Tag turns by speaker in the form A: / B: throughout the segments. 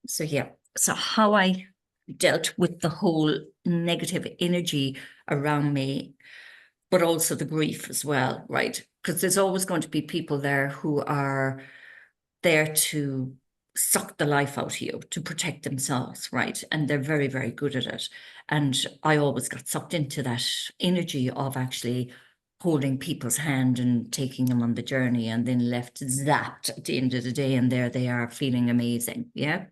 A: So yeah, so how I dealt with the whole negative energy around me, but also the grief as well, right? Because there's always going to be people there who are there to suck the life out of you, to protect themselves, right? And they're very, very good at it. And I always got sucked into that energy of actually holding people's hand and taking them on the journey, and then left zapped at the end of the day, and there they are feeling amazing. Yeah.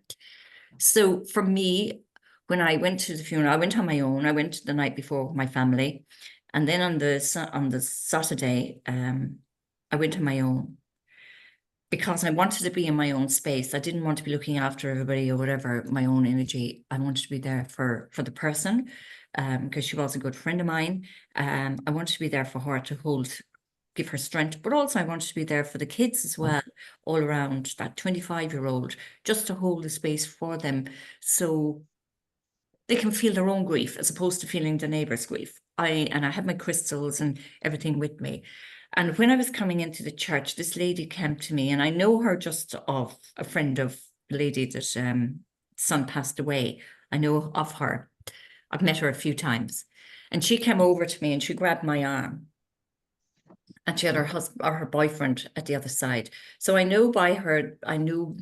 A: So for me, when I went to the funeral, I went on my own. I went the night before with my family, and then on the Saturday, I went on my own because I wanted to be in my own space. I didn't want to be looking after everybody or whatever, my own energy. I wanted to be there for the person, because she was a good friend of mine. I wanted to be there for her to hold, give her strength, but also I wanted to be there for the kids as well, all around that 25-year-old, just to hold the space for them so they can feel their own grief as opposed to feeling the neighbor's grief. I had my crystals and everything with me. And when I was coming into the church, this lady came to me, and I know her just of a friend of the lady that son passed away. I know of her. I've met her a few times. And she came over to me and she grabbed my arm. And she had her husband or her boyfriend at the other side. So I know by her, I knew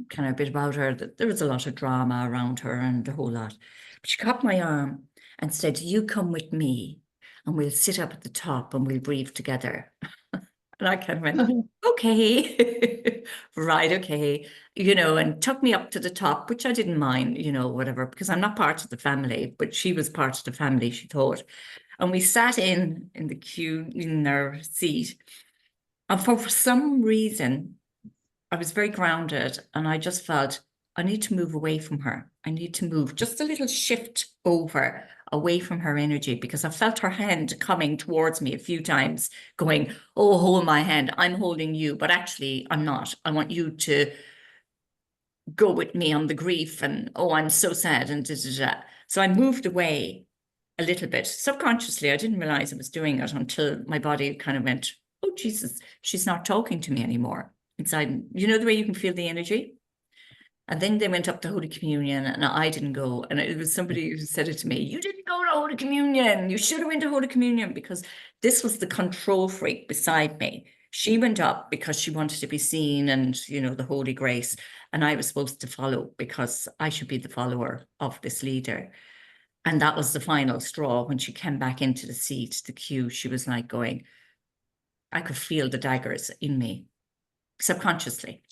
A: kind of a bit about her, that there was a lot of drama around her and a whole lot. But she caught my arm and said, "You come with me and we'll sit up at the top and we'll breathe together." And I kind of went, okay, right, okay, and took me up to the top, which I didn't mind, whatever, because I'm not part of the family, but she was part of the family, she thought. And we sat in the queue in our seat. And for some reason, I was very grounded, and I just felt I need to move away from her. I need to move just a little shift over away from her energy, because I felt her hand coming towards me a few times going, "Oh, hold my hand. I'm holding you." But actually, I'm not. I want you to go with me on the grief, and oh, I'm so sad, and da, da, da. So I moved away a little bit subconsciously. I didn't realize I was doing it until my body kind of went, "Oh, Jesus, she's not talking to me anymore." Inside, the way you can feel the energy. And then they went up to Holy Communion, and I didn't go. And it was somebody who said it to me, "You didn't go to Holy Communion. You should have went to Holy Communion," because this was the control freak beside me. She went up because she wanted to be seen and, the Holy Grace. And I was supposed to follow because I should be the follower of this leader. And that was the final straw. When she came back into the seat, the queue, she was like going, I could feel the daggers in me subconsciously.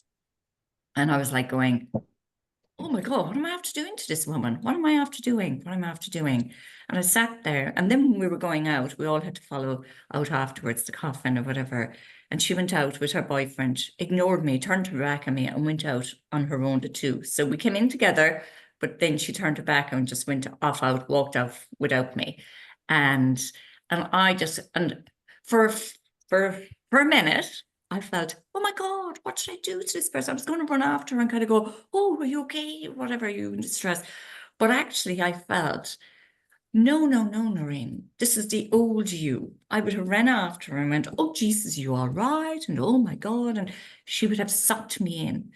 A: And I was like going, "Oh my God, what am I after doing to this woman? What am I after doing? What am I after doing?" And I sat there. And then when we were going out, we all had to follow out afterwards, the coffin or whatever. And she went out with her boyfriend, ignored me, turned her back on me, and went out on her own, the two. So we came in together, but then she turned her back and just went off out, walked off without me. And I just, and for for for a minute, I felt, "Oh my God, what should I do to this person?" I was going to run after her and kind of go, "Oh, are you okay? Whatever, are you in distress?" But actually, I felt, no, no, no, Noreen, this is the old you. I would have ran after her and went, "Oh, Jesus, you all right?" And "Oh my God." And she would have sucked me in.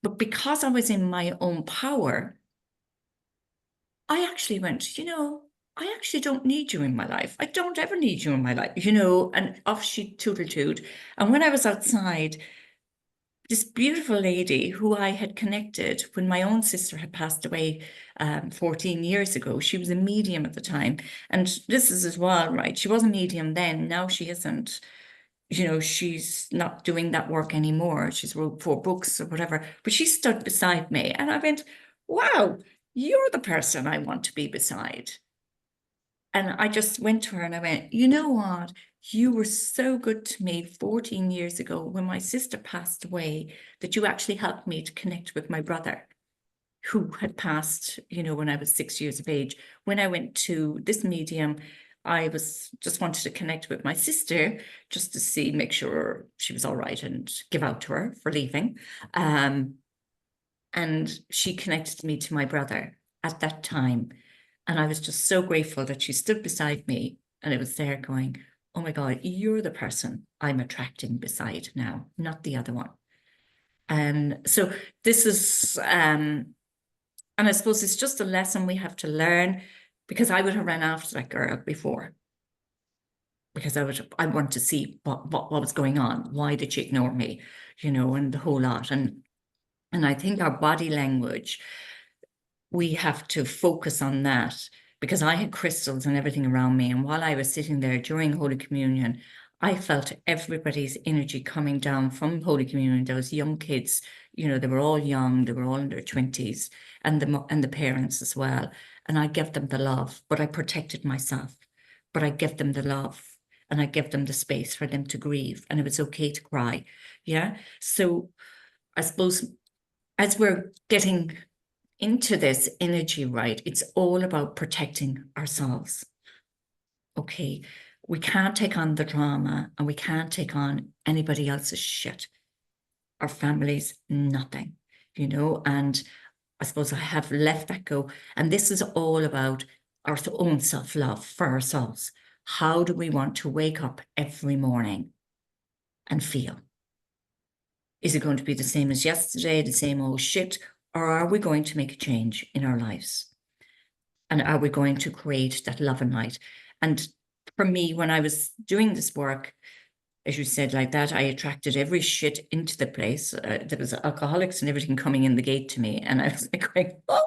A: But because I was in my own power, I actually went, I actually don't need you in my life. I don't ever need you in my life, and off she tootled. And when I was outside, this beautiful lady who I had connected when my own sister had passed away 14 years ago. She was a medium at the time. And this is as well, right? She was a medium then. Now she isn't. She's not doing that work anymore. She's wrote 4 books or whatever. But she stood beside me. And I went, "Wow, you're the person I want to be beside." And I just went to her and I went, "You know what? You were so good to me 14 years ago when my sister passed away, that you actually helped me to connect with my brother who had passed, when I was 6 years of age. When I went to this medium, I was just wanted to connect with my sister just to see, make sure she was all right and give out to her for leaving. And she connected me to my brother at that time. And I was just so grateful that she stood beside me, and it was there going, "Oh my God, you're the person I'm attracting beside now, not the other one." And so this is And I suppose it's just a lesson we have to learn, because I would have ran after that girl before. Because I want to see what was going on. Why did she ignore me? You know, and the whole lot. And I think our body language, we have to focus on that, because I had crystals and everything around me. And while I was sitting there during Holy Communion, I felt everybody's energy coming down from Holy Communion. Those young kids, you know, they were all young, they were all in their 20s, and the parents as well. And I gave them the love, but I protected myself. But I gave them the love, and I gave them the space for them to grieve. And it was okay to cry. Yeah. So I suppose as we're getting into this energy, right, it's all about protecting ourselves. Okay. We can't take on the drama, and we can't take on anybody else's shit. Our families, nothing, you know, and I suppose I have let that go. And this is all about our own self-love for ourselves. How do we want to wake up every morning and feel? Is it going to be the same as yesterday, the same old shit, or are we going to make a change in our lives? And are we going to create that love and light? And for me, when I was doing this work, as you said, like that, I attracted every shit into the place. There was alcoholics and everything coming in the gate to me. And I was like going, oh,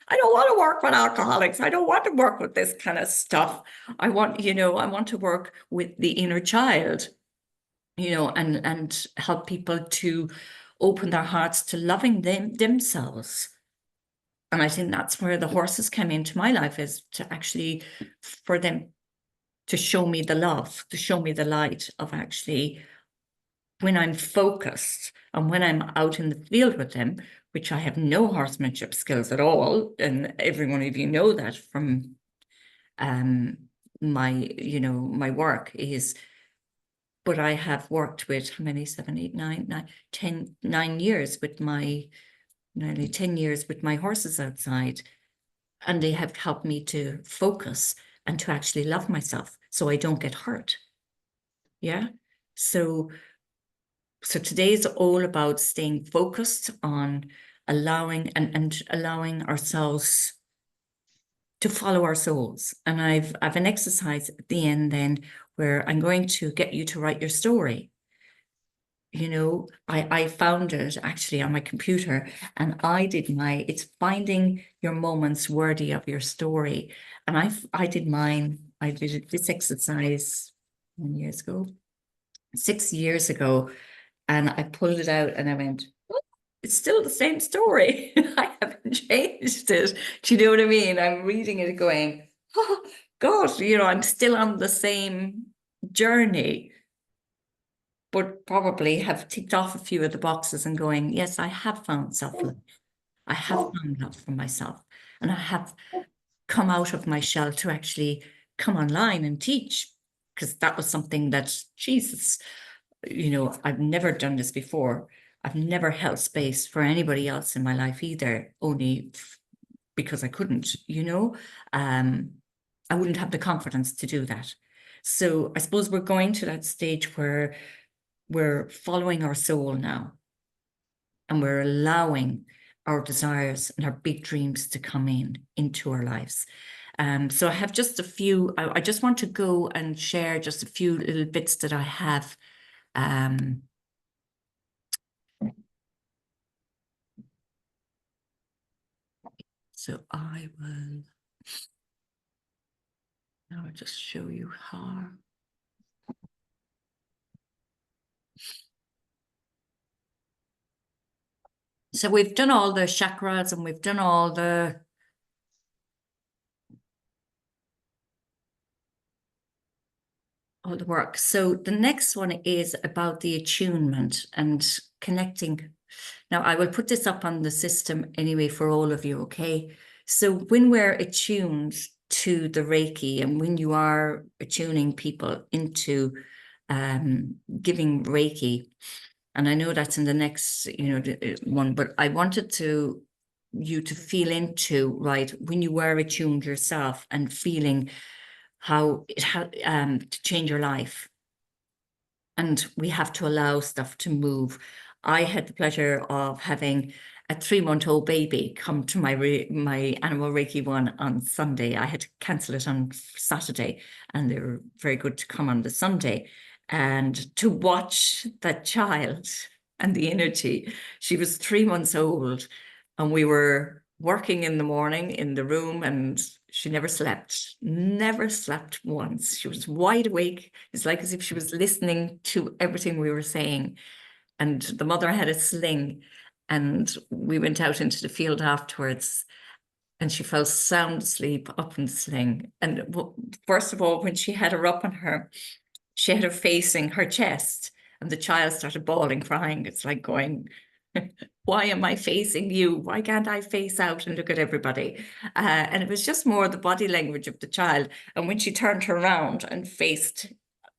A: I don't want to work with alcoholics. I don't want to work with this kind of stuff. I want, you know, I want to work with the inner child, you know, and help people to open their hearts to loving themselves. And I think that's where the horses came into my life, is to actually, for them to show me the love, to show me the light of actually, when I'm focused and when I'm out in the field with them, which I have no horsemanship skills at all. And every one of you know that from my, you know, my work is, but I have worked with how many, 7, 8, 9, 10, 9 years with my, nearly 10 years with my horses outside. And they have helped me to focus and to actually love myself so I don't get hurt. Yeah. So today's all about staying focused on allowing and allowing ourselves to follow our souls. And I've an exercise at the end then where I'm going to get you to write your story. You know, I found it actually on my computer, and I did it's finding your moments worthy of your story. And I did mine. I did this exercise 10 years ago, 6 years ago, and I pulled it out and I went, oh, it's still the same story. I haven't changed it. Do you know what I mean? I'm reading it going, oh God, you know, I'm still on the same journey, but probably have ticked off a few of the boxes and going, yes, I have found self-love. I have found love for myself. And I have come out of my shell to actually come online and teach, because that was something that, Jesus, you know, I've never done this before. I've never held space for anybody else in my life either, only because I couldn't, you know. I wouldn't have the confidence to do that. So I suppose we're going to that stage where we're following our soul now, and we're allowing our desires and our big dreams to come into our lives. So I have just a few, I just want to go and share just a few little bits that I have. So I will now just show you how. So we've done all the chakras and we've done all the work. So the next one is about the attunement and connecting. Now I will put this up on the system anyway for all of you, okay? So when we're attuned to the Reiki, and when you are attuning people into giving Reiki, and I know that's in the next, you know, one, but I wanted you to feel into, right, when you were attuned yourself and feeling how it had to change your life. And we have to allow stuff to move. I had the pleasure of having a 3-month-old baby come to my animal Reiki one on Sunday. I had to cancel it on Saturday, and they were very good to come on the Sunday. And to watch that child and the energy, she was 3 months old, and we were working in the morning in the room, and she never slept once. She was wide awake. It's like as if she was listening to everything we were saying. And the mother had a sling, and we went out into the field afterwards, and she fell sound asleep up in the sling. And first of all, when she had her up on her, she had her facing her chest, and the child started bawling, crying. It's like going, why am I facing you? Why can't I face out and look at everybody? And it was just more the body language of the child. And when she turned her around and faced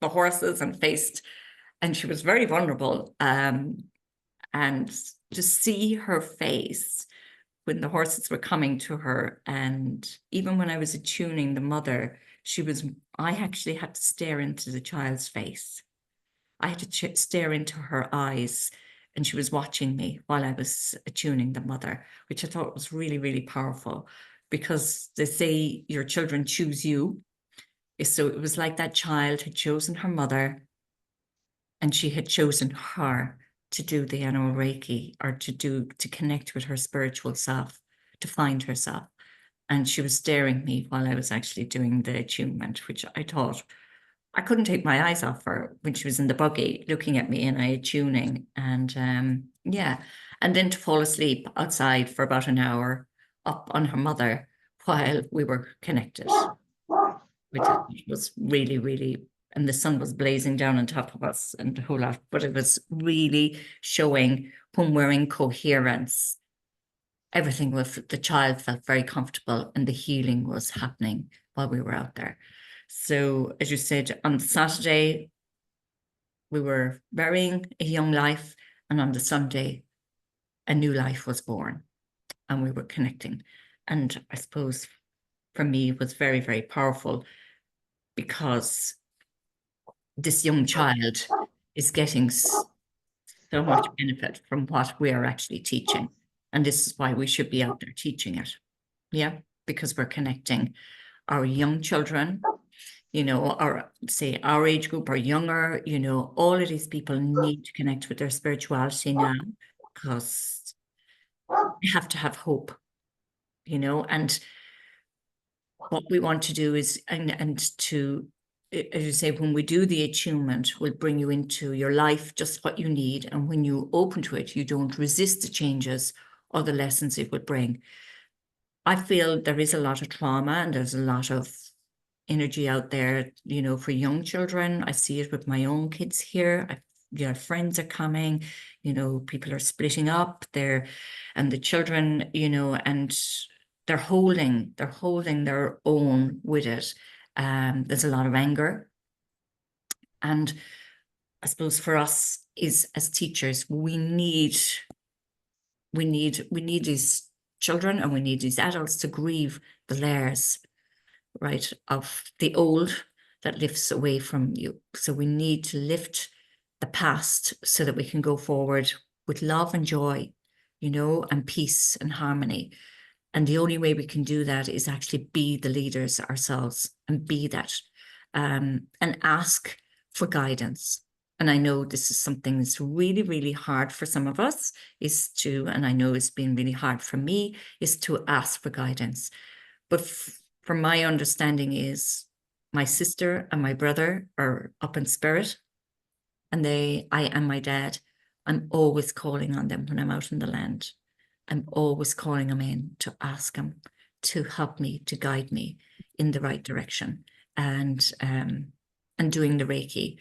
A: the horses and she was very vulnerable, and to see her face when the horses were coming to her, and even when I was attuning the mother, I actually had to stare into the child's face. I had to stare into her eyes, and she was watching me while I was attuning the mother, which I thought was really, really powerful, because they say your children choose you. So it was like that child had chosen her mother, and she had chosen her to do the animal Reiki, or to connect with her spiritual self, to find herself. And she was staring at me while I was actually doing the attunement, which I thought, I couldn't take my eyes off her when she was in the buggy looking at me and I attuning. And yeah, and then to fall asleep outside for about an hour up on her mother while we were connected, which was really, really, and the sun was blazing down on top of us and a whole lot, but it was really showing when we're in coherence, everything with the child felt very comfortable, and the healing was happening while we were out there. So as you said, on Saturday, we were burying a young life, and on the Sunday, a new life was born, and we were connecting. And I suppose for me, it was very, very powerful, because this young child is getting so much benefit from what we are actually teaching. And this is why we should be out there teaching it. Yeah, because we're connecting our young children, or say our age group or younger, all of these people need to connect with their spirituality now, because they have to have hope, and what we want to do is, and to, as you say, when we do the attunement, we'll bring you into your life just what you need. And when you open to it, you don't resist the changes or the lessons it would bring. I feel there is a lot of trauma, and there's a lot of energy out there, for young children. I see it with my own kids here. Friends are coming, people are splitting up there, and the children, and they're holding their own with it. There's a lot of anger. And I suppose for us as teachers, we need these children, and we need these adults to grieve the layers, right, of the old that lifts away from you. So we need to lift the past so that we can go forward with love and joy, and peace and harmony. And the only way we can do that is actually be the leaders ourselves, and be that, and ask for guidance. And I know this is something that's really, really hard for some of us, and I know it's been really hard for me, is to ask for guidance. But from my understanding is, my sister and my brother are up in spirit, and I and my dad, I'm always calling on them when I'm out in the land. I'm always calling them in to ask them to help me, to guide me in the right direction, and doing the Reiki.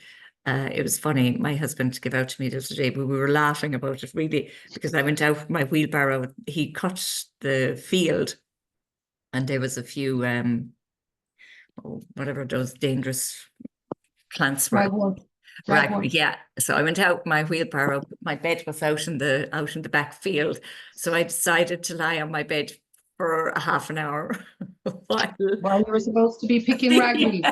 A: It was funny, my husband gave out to me the other day, but we were laughing about it really, because I went out with my wheelbarrow, he cut the field, and there was a few, whatever those dangerous plants were. Right, yeah. So I went out my wheelbarrow. My bed was out in the back field. So I decided to lie on my bed for a half an hour while
B: you were supposed to be picking ragweed.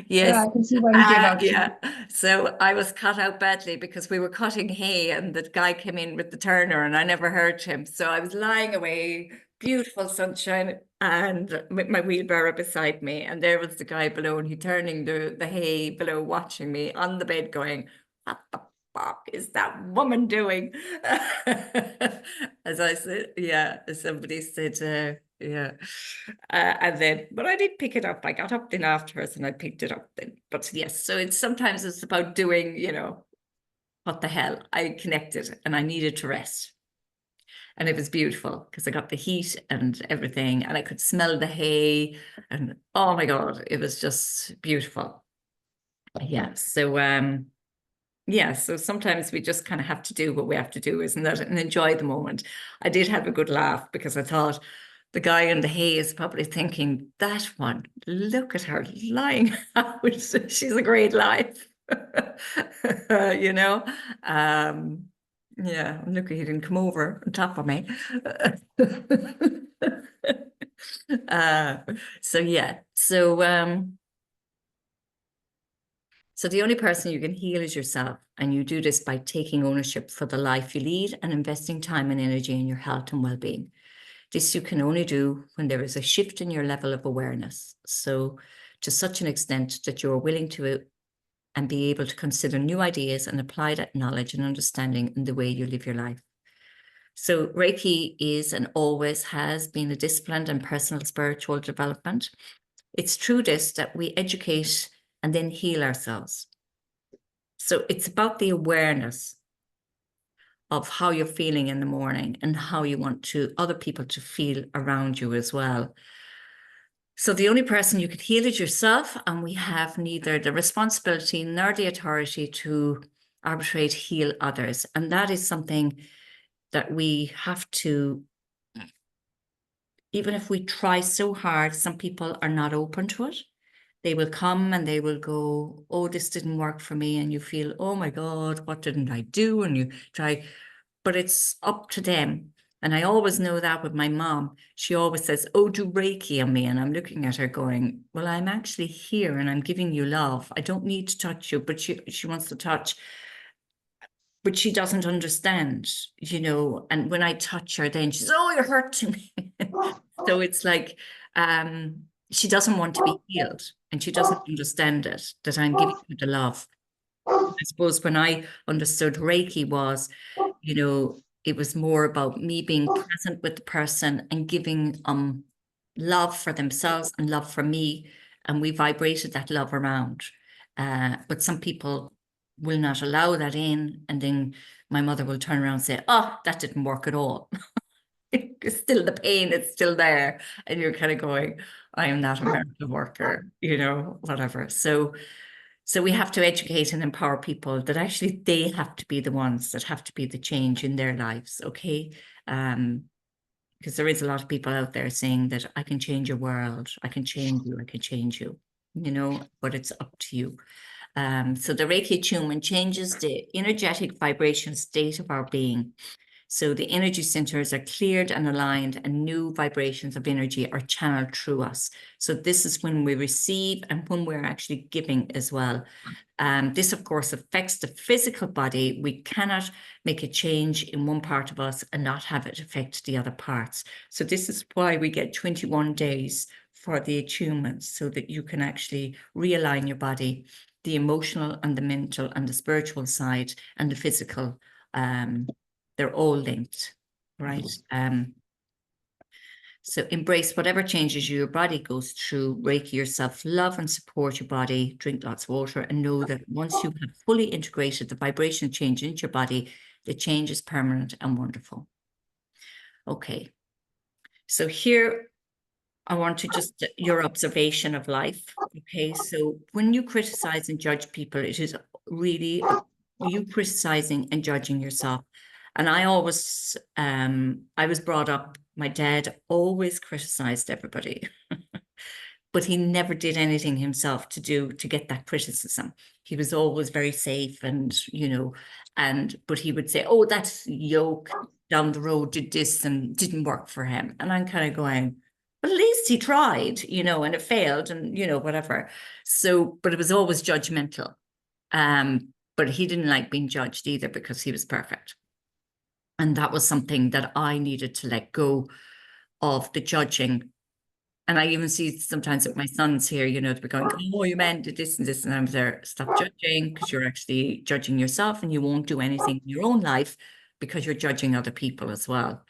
A: yes.
B: Yeah, I can see why he gave out to you.
A: Yeah. So I was cut out badly because we were cutting hay and the guy came in with the turner and I never heard him. So I was lying away, beautiful sunshine, and with my wheelbarrow beside me. And there was the guy below and he turning the hay below, watching me on the bed going, what the fuck is that woman doing? As I said, yeah, somebody said, yeah. And then, but I did pick it up. I got up then afterwards and I picked it up then. But yes, so sometimes it's about doing, what the hell? I connected and I needed to rest. And it was beautiful because I got the heat and everything and I could smell the hay and oh my God, it was just beautiful. Yeah. So yeah, so sometimes we just kind of have to do what we have to do, isn't it? And enjoy the moment. I did have a good laugh because I thought the guy in the hay is probably thinking, that one, look at her lying out. She's a great life. you know? Yeah, look, he didn't come over on top of me. uh, so yeah, so the only person you can heal is yourself, and you do this by taking ownership for the life you lead and investing time and energy in your health and well-being. This you can only do when there is a shift in your level of awareness. So to such an extent that you're willing to and be able to consider new ideas and apply that knowledge and understanding in the way you live your life. So Reiki is and always has been a disciplined and personal spiritual development. It's through this that we educate and then heal ourselves. So it's about the awareness of how you're feeling in the morning and how you want other people to feel around you as well. So the only person you could heal is yourself, and we have neither the responsibility nor the authority to arbitrate heal others. And that is something that we have to, even if we try so hard, some people are not open to it. They will come and they will go, oh, this didn't work for me. And you feel, oh my God, what didn't I do? And you try, but it's up to them. And I always know that with my mom. She always says, oh, do Reiki on me. And I'm looking at her going, well, I'm actually here and I'm giving you love. I don't need to touch you, but she wants to touch. But she doesn't understand, and when I touch her, then she's, oh, you're hurting me. So it's like, she doesn't want to be healed and she doesn't understand it, that I'm giving her the love. I suppose when I understood Reiki was, it was more about me being present with the person and giving love for themselves and love for me. And we vibrated that love around. But some people will not allow that in. And then my mother will turn around and say, oh, that didn't work at all. It's still the pain, it's still there. And you're kind of going, I am not a miracle worker, whatever. So we have to educate and empower people that actually they have to be the ones that have to be the change in their lives, okay? Because there is a lot of people out there saying that I can change your world, I can change you, I can change you, but it's up to you. So the Reiki attunement changes the energetic vibration state of our being. So the energy centers are cleared and aligned, and new vibrations of energy are channeled through us. So this is when we receive and when we're actually giving as well. This, of course, affects the physical body. We cannot make a change in one part of us and not have it affect the other parts. So this is why we get 21 days for the attunement, so that you can actually realign your body, the emotional and the mental and the spiritual side and the physical. They're all linked, right? So embrace whatever changes your body goes through. Reiki yourself, love and support your body, drink lots of water, and know that once you have fully integrated the vibration change into your body, the change is permanent and wonderful. Okay, so here I want to just your observation of life. Okay, so when you criticize and judge people, it is really you criticizing and judging yourself. And I always, I was brought up, my dad always criticized everybody, but he never did anything himself to get that criticism. He was always very safe and, but he would say, oh, that's yoke, down the road did this and didn't work for him. And I'm kind of going, but at least he tried, you know, and it failed and, you know, whatever. So, but it was always judgmental. But he didn't like being judged either because he was perfect. And that was something that I needed to let go of, the judging. And I even see sometimes with my sons here, you know, they're going, oh, your man did this and this. And I'm there, stop judging, because you're actually judging yourself and you won't do anything in your own life because you're judging other people as well.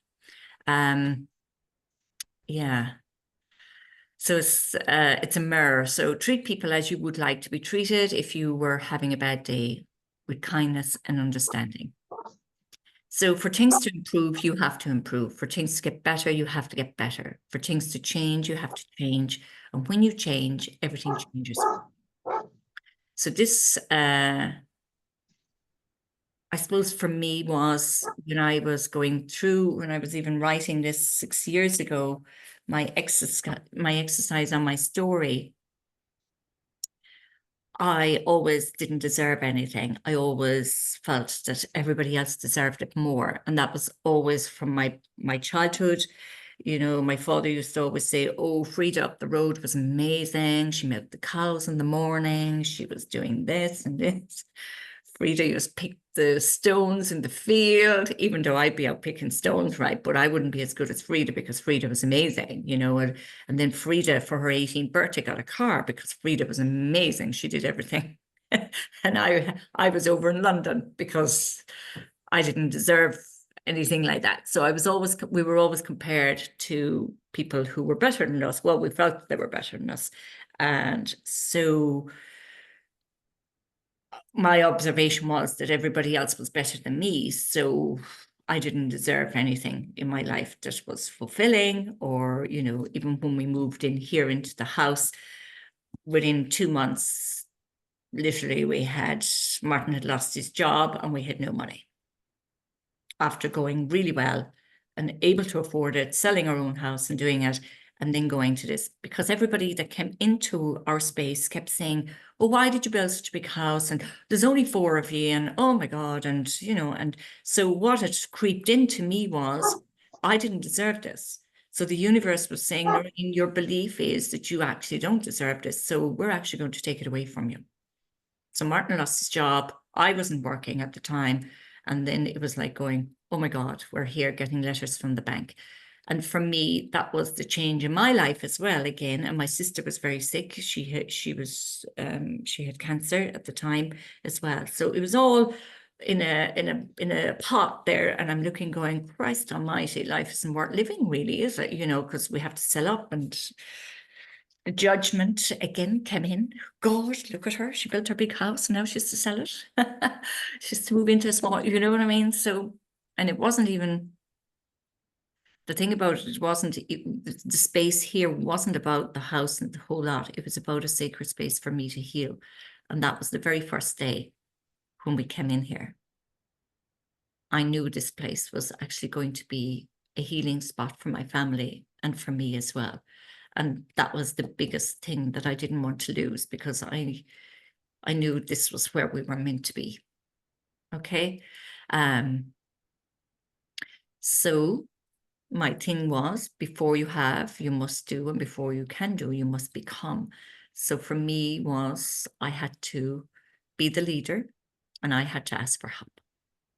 A: Yeah. So it's a mirror. So treat people as you would like to be treated if you were having a bad day, with kindness and understanding. So for things to improve, you have to improve. For things to get better, you have to get better. For things to change, you have to change. And when you change, everything changes. So this, I suppose for me was when I was going through, when I was even writing this 6 years ago, my exercise on my story, I always didn't deserve anything. I always felt that everybody else deserved it more. And that was always from my childhood. You know, my father used to always say, oh, Frida up the road was amazing. She milked the cows in the morning. She was doing this and this. Frida used to pick the stones in the field, even though I'd be out picking stones, right? But I wouldn't be as good as Frida because Frida was amazing, you know. And then Frida, for her 18th birthday, got a car because Frida was amazing. She did everything. And I was over in London because I didn't deserve anything like that. So we were always compared to people who were better than us. Well, we felt they were better than us. And so my observation was that everybody else was better than me. So I didn't deserve anything in my life that was fulfilling, or, you know, even when we moved in here into the house, within 2 months, literally Martin had lost his job and we had no money. After going really well and able to afford it, selling our own house and doing it, and then going to this, because everybody that came into our space kept saying, well, why did you build such a big house? And there's only 4 of you, and oh my God. And, you know, and so what had creeped into me was, I didn't deserve this. So the universe was saying, Noreen, your belief is that you actually don't deserve this. So we're actually going to take it away from you. So Martin lost his job. I wasn't working at the time. And then it was like going, oh my God, we're here getting letters from the bank. And for me, that was the change in my life as well, again. And my sister was very sick. She had cancer at the time as well. So it was all in a pot there. And I'm looking, going, Christ almighty, life isn't worth living, really, is it? You know, because we have to sell up, and the judgment again came in. God, look at her. She built her big house and now she has to sell it. She has to move into a small, you know what I mean? So, and it wasn't even, the thing about it, the space here wasn't about the house and the whole lot. It was about a sacred space for me to heal. And that was the very first day when we came in here. I knew this place was actually going to be a healing spot for my family and for me as well. And that was the biggest thing that I didn't want to lose, because I knew this was where we were meant to be. Okay. So my thing was, before you have, you must do, and before you can do, you must become. So for me was, I had to be the leader and I had to ask for help,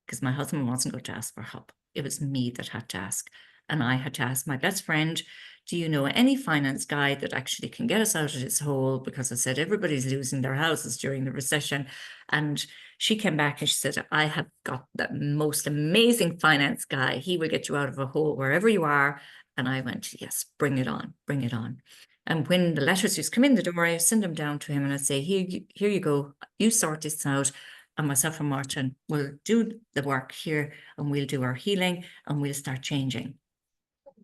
A: because my husband wasn't going to ask for help. It was me that had to ask. And I had to ask my best friend, do you know any finance guy that actually can get us out of this hole? Because I said, everybody's losing their houses during the recession. And she came back and she said, I have got the most amazing finance guy. He will get you out of a hole wherever you are. And I went, yes, bring it on, bring it on. And when the letters used to come in the door, I send them down to him and I say, here you go, you sort this out. And myself and Martin will do the work here, and we'll do our healing, and we'll start changing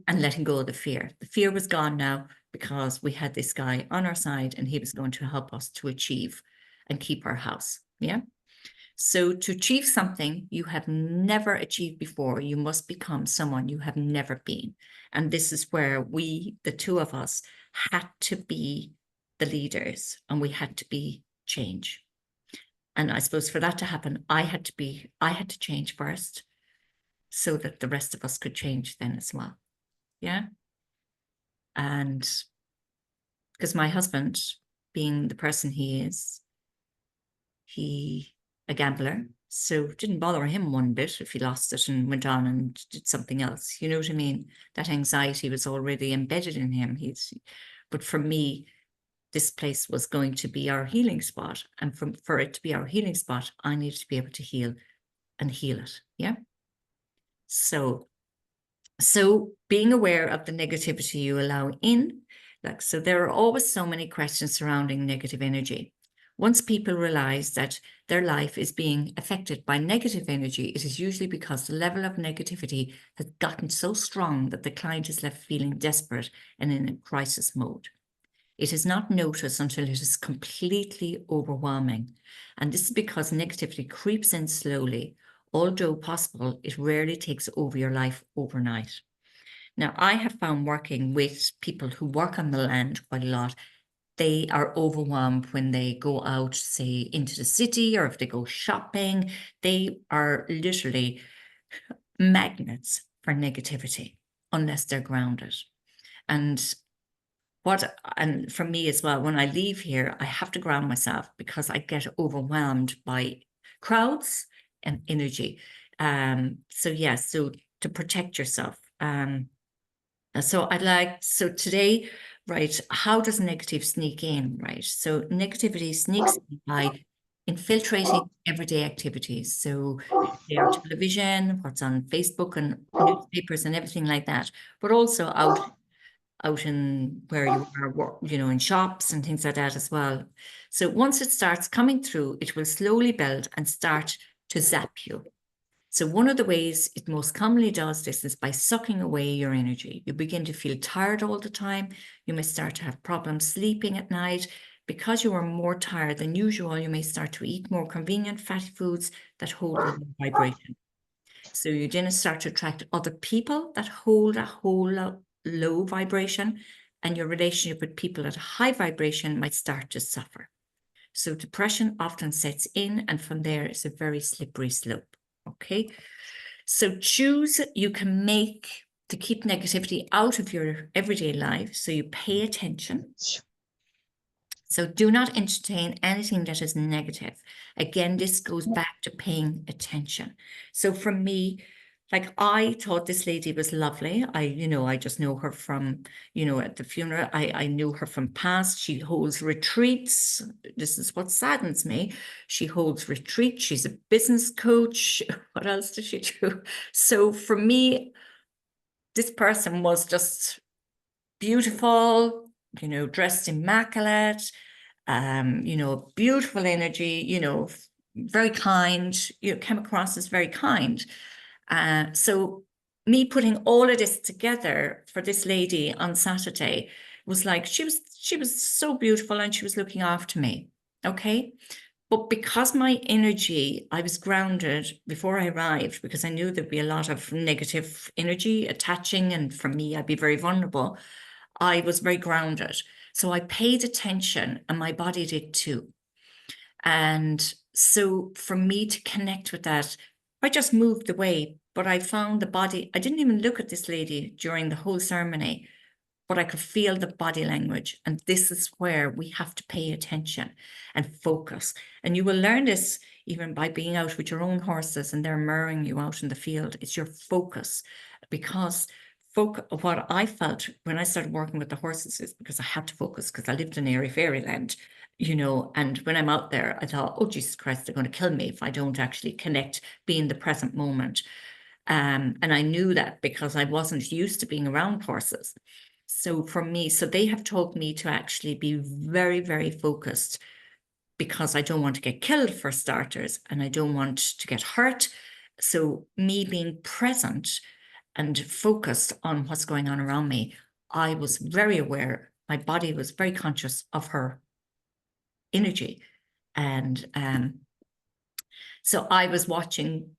A: and letting go of the fear. The fear was gone now because we had this guy on our side and he was going to help us to achieve and keep our house. Yeah. So to achieve something you have never achieved before, you must become someone you have never been. And this is where we, the two of us, had to be the leaders, and we had to be change. And I suppose for that to happen, I had to change first. so that the rest of us could change then as well. Yeah. And because my husband, being the person he is, he a gambler, so it didn't bother him one bit if he lost it and went on and did something else. You know what I mean? That anxiety was already embedded in him. But for me, this place was going to be our healing spot. And for it to be our healing spot, I needed to be able to heal and heal it. Yeah. So being aware of the negativity you allow in, so there are always so many questions surrounding negative energy. Once people realize that their life is being affected by negative energy, it is usually because the level of negativity has gotten so strong that the client is left feeling desperate and in a crisis mode. It is not noticed until it is completely overwhelming. And this is because negativity creeps in slowly. Although possible, it rarely takes over your life overnight. Now, I have found working with people who work on the land quite a lot, they are overwhelmed when they go out, say, into the city, or if they go shopping. They are literally magnets for negativity unless they're grounded. And for me as well, when I leave here, I have to ground myself because I get overwhelmed by crowds and energy. So to protect yourself. So today, right, how does negative sneak in, right? So negativity sneaks in by infiltrating everyday activities. So our television, what's on Facebook and newspapers and everything like that, but also out in where you are, in shops and things like that as well. So once it starts coming through, it will slowly build and start to zap you. So one of the ways it most commonly does this is by sucking away your energy. You begin to feel tired all the time. You may start to have problems sleeping at night. Because you are more tired than usual, you may start to eat more convenient fatty foods that hold low vibration. So you then start to attract other people that hold a whole low vibration, and your relationship with people at a high vibration might start to suffer. So depression often sets in, and from there it's a very slippery slope. Okay, so you can make to keep negativity out of your everyday life. So you pay attention. So do not entertain anything that is negative. Again, this goes back to paying attention. So for me, like, I thought this lady was lovely. I just know her from, at the funeral. I knew her from past. She holds retreats. This is what saddens me. She holds retreats. She's a business coach. What else does she do? So for me, this person was just beautiful, dressed immaculate, beautiful energy, very kind, came across as very kind. So me putting all of this together for this lady on Saturday was like, she was so beautiful and she was looking after me. Okay. But because my energy, I was grounded before I arrived, because I knew there'd be a lot of negative energy attaching, and for me, I'd be very vulnerable. I was very grounded. So I paid attention, and my body did too. And so for me to connect with that, I just moved away, but I found the body. I didn't even look at this lady during the whole ceremony, but I could feel the body language. And this is where we have to pay attention and focus. And you will learn this even by being out with your own horses and they're mirroring you out in the field. It's your focus, because what I felt when I started working with the horses is because I had to focus, because I lived in airy fairyland, and when I'm out there, I thought, oh, Jesus Christ, they're going to kill me if I don't actually connect, be in the present moment. And I knew that because I wasn't used to being around horses. So for me, they have taught me to actually be very, very focused, because I don't want to get killed for starters, and I don't want to get hurt. So me being present and focused on what's going on around me, I was very aware. My body was very conscious of her energy. And so I was watching.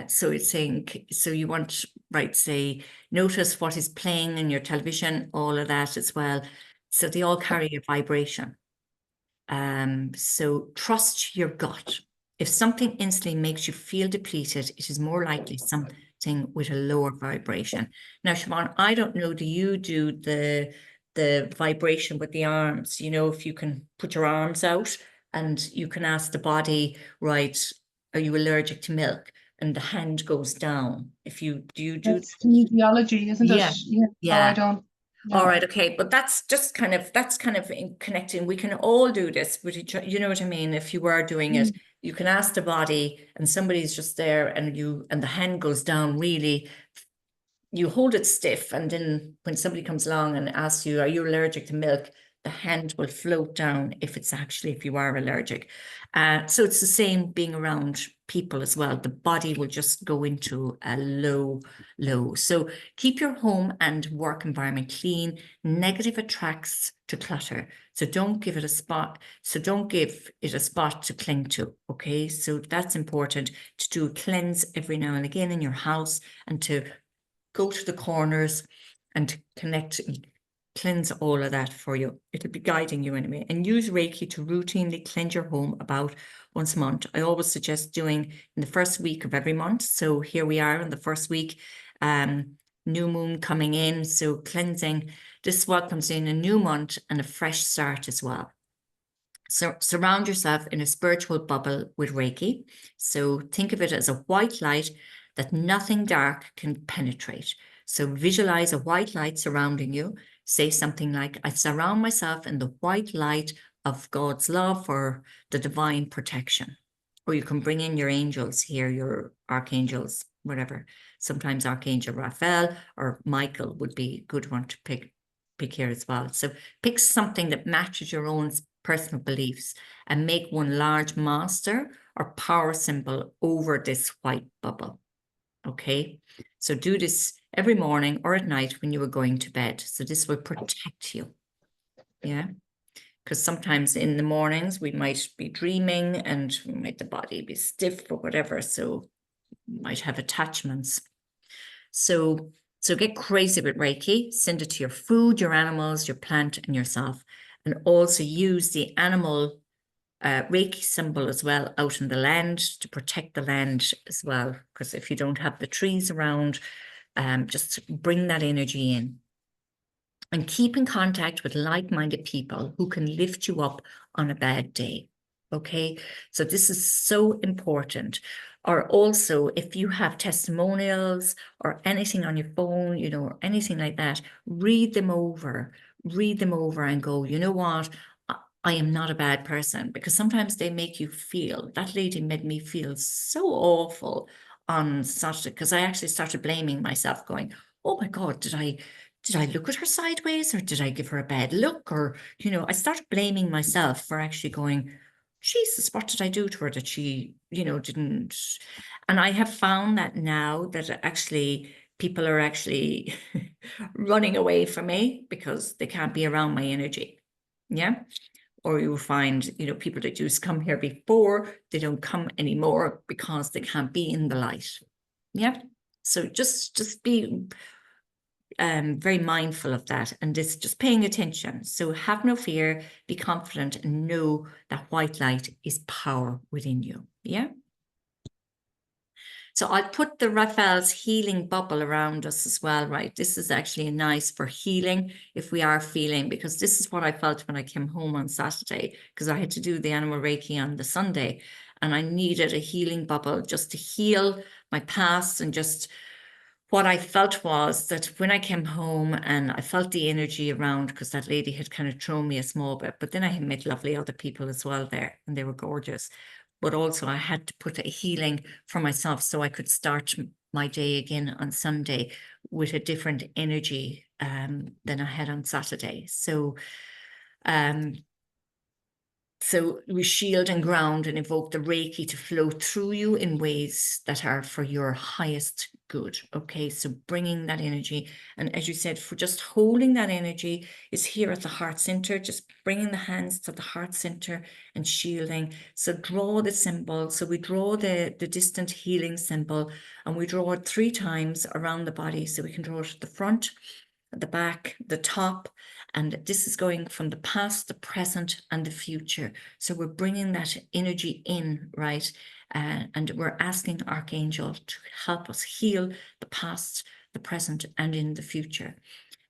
A: So it's saying, so you want, right, say, notice what is playing in your television, all of that as well. So they all carry a vibration. So trust your gut. If something instantly makes you feel depleted, it is more likely connecting with a lower vibration. Now, Siobhan, I don't know, do you do the vibration with the arms? You know, if you can put your arms out and you can ask the body, right, are you allergic to milk? And the hand goes down. If you do
B: That's kinesiology, isn't it?
A: Yeah.
B: Yeah.
A: Yeah.
B: Oh, I don't. No.
A: All right, okay, but that's kind of in connecting. We can all do this with each other. You know what I mean? If you are doing it, you can ask the body, and somebody's just there, and the hand goes down really. You hold it stiff, and then when somebody comes along and asks you, "Are you allergic to milk?" the hand will float down if you are allergic. So it's the same being around people as well. The body will just go into a low. So keep your home and work environment clean. Negative attracts to clutter. So don't give it a spot. So don't give it a spot to cling to. Okay. So that's important to do a cleanse every now and again in your house, and to go to the corners and connect, cleanse all of that for you. It'll be guiding you anyway. And use Reiki to routinely cleanse your home about once a month. I always suggest doing in the first week of every month. So here we are in the first week, new moon coming in. So cleansing, this welcomes in a new month and a fresh start as well. So surround yourself in a spiritual bubble with Reiki. So think of it as a white light that nothing dark can penetrate. So visualize a white light surrounding you. Say something like, I surround myself in the white light of God's love or the divine protection. Or you can bring in your angels here, your archangels, whatever. Sometimes Archangel Raphael or Michael would be a good one to pick here as well. So pick something that matches your own personal beliefs and make one large master or power symbol over this white bubble. Okay, so do this every morning or at night when you are going to bed. So this will protect you. Yeah, because sometimes in the mornings we might be dreaming and might the body be stiff or whatever. So you might have attachments. So get crazy with Reiki. Send it to your food, your animals, your plant, and yourself. And also use the animal Reiki symbol as well out in the land to protect the land as well. Because if you don't have the trees around, just bring that energy in. And keep in contact with like-minded people who can lift you up on a bad day. Okay, so this is so important. Or also, if you have testimonials or anything on your phone, you know, or anything like that, read them over and go, you know what? I am not a bad person, because sometimes they make you feel, that lady made me feel so awful on Saturday, because I actually started blaming myself, going, oh my God, did I look at her sideways, or did I give her a bad look? Or, you know, I started blaming myself for actually going, Jesus, what did I do to her that she, you know, didn't? And I have found that now that actually people are actually running away from me because they can't be around my energy. Yeah. Or you will find, you know, people that used to come here before, they don't come anymore because they can't be in the light. Yeah. So just be very mindful of that, and this just paying attention. So have no fear, be confident, and know that white light is power within you. Yeah. So I'll put the Raphael's healing bubble around us as well, right? This is actually nice for healing if we are feeling, because this is what I felt when I came home on Saturday, because I had to do the animal Reiki on the Sunday, and I needed a healing bubble just to heal my past. And just what I felt was that when I came home and I felt the energy around, because that lady had kind of thrown me a small bit, but then I had met lovely other people as well there, and they were gorgeous. But also I had to put a healing for myself so I could start my day again on Sunday with a different energy than I had on Saturday. So we shield and ground and evoke the Reiki to flow through you in ways that are for your highest good. Okay, so bringing that energy. And as you said, for just holding that energy is here at the heart center, just bringing the hands to the heart center and shielding. So draw the symbol. So we draw the distant healing symbol, and we draw it 3 times around the body. So we can draw it at the front, at the back, the top. And this is going from the past, the present, and the future. So we're bringing that energy in, right? And we're asking Archangel to help us heal the past, the present, and in the future.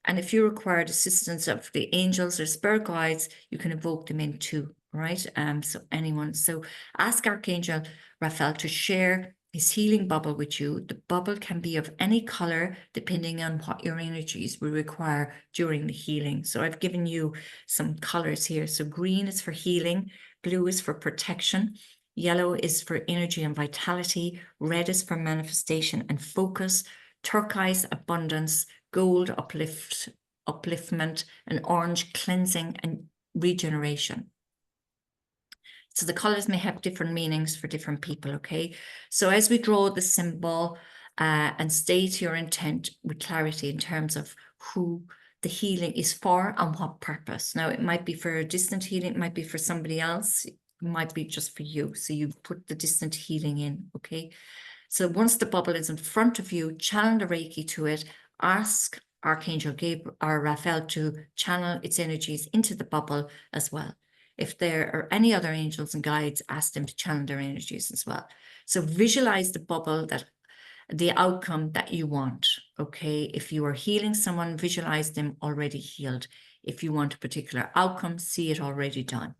A: And if you require assistance of the angels or spirit guides, you can evoke them in too, right? So anyone. So ask Archangel Raphael to share his healing bubble with you. The bubble can be of any color, depending on what your energies will require during the healing. So I've given you some colors here. So green is for healing, blue is for protection, yellow is for energy and vitality, red is for manifestation and focus, turquoise, abundance, gold, upliftment, and orange, cleansing and regeneration. So the colors may have different meanings for different people, okay? So as we draw the symbol and state your intent with clarity in terms of who the healing is for and what purpose. Now, it might be for a distant healing, it might be for somebody else, it might be just for you. So you put the distant healing in, okay? So once the bubble is in front of you, channel the Reiki to it, ask Archangel Gabriel or Raphael to channel its energies into the bubble as well. If there are any other angels and guides, ask them to channel their energies as well. So visualize the bubble, that the outcome that you want, okay? If you are healing someone, visualize them already healed. If you want a particular outcome, see it already done.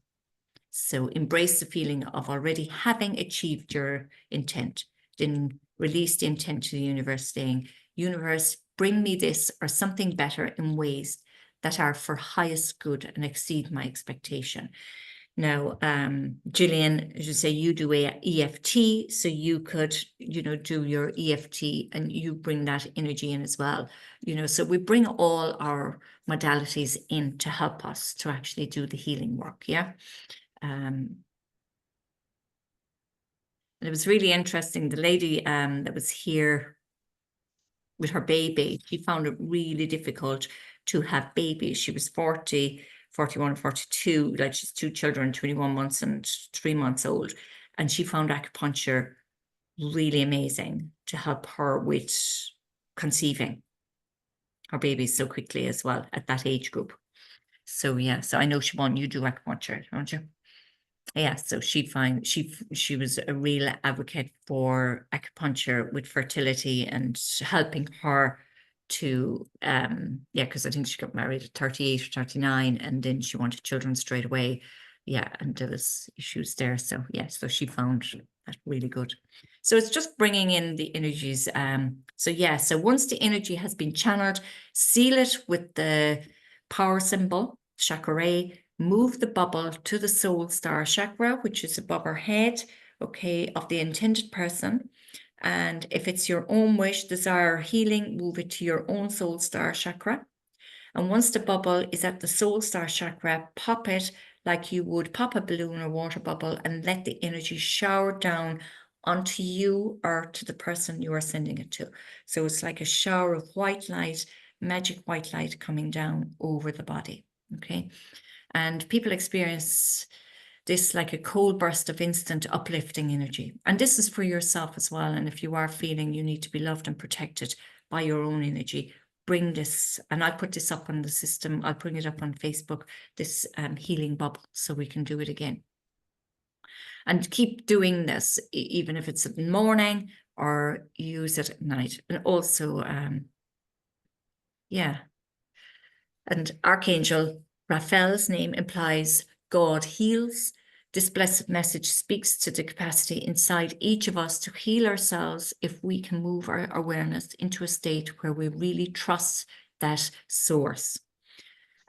A: So embrace the feeling of already having achieved your intent. Then release the intent to the universe, saying, universe, bring me this or something better in ways that are for highest good and exceed my expectation. Now, Gillian, as you say, you do a EFT, so you could, do your EFT and you bring that energy in as well. So we bring all our modalities in to help us to actually do the healing work, yeah? And it was really interesting. The lady that was here with her baby, she found it really difficult to have babies. She was 40, 41, 42, like she's 2 children, 21 months and 3 months old. And she found acupuncture really amazing to help her with conceiving her babies so quickly as well at that age group. So yeah, so I know, Siobhan, you do acupuncture, don't you? Yeah, so she was a real advocate for acupuncture with fertility and helping her to because I think she got married at 38 or 39 and then she wanted children straight away. Yeah, and there was issues there. So yeah, so she found that really good. So it's just bringing in the energies. So yeah, so once the energy has been channeled, seal it with the power symbol, chakra, move the bubble to the soul star chakra, which is above our head, okay, of the intended person. And if it's your own wish, desire, healing, move it to your own soul star chakra. And once the bubble is at the soul star chakra, pop it like you would pop a balloon or water bubble and let the energy shower down onto you or to the person you are sending it to. So it's like a shower of white light, magic white light coming down over the body, okay? And people experience this like a cold burst of instant uplifting energy. And this is for yourself as well. And if you are feeling you need to be loved and protected by your own energy, bring this, and I'll put this up on the system, I'll bring it up on Facebook, this healing bubble, so we can do it again. And keep doing this, even if it's in the morning or use it at night. And also, yeah. And Archangel Raphael's name implies God heals. This blessed message speaks to the capacity inside each of us to heal ourselves if we can move our awareness into a state where we really trust that source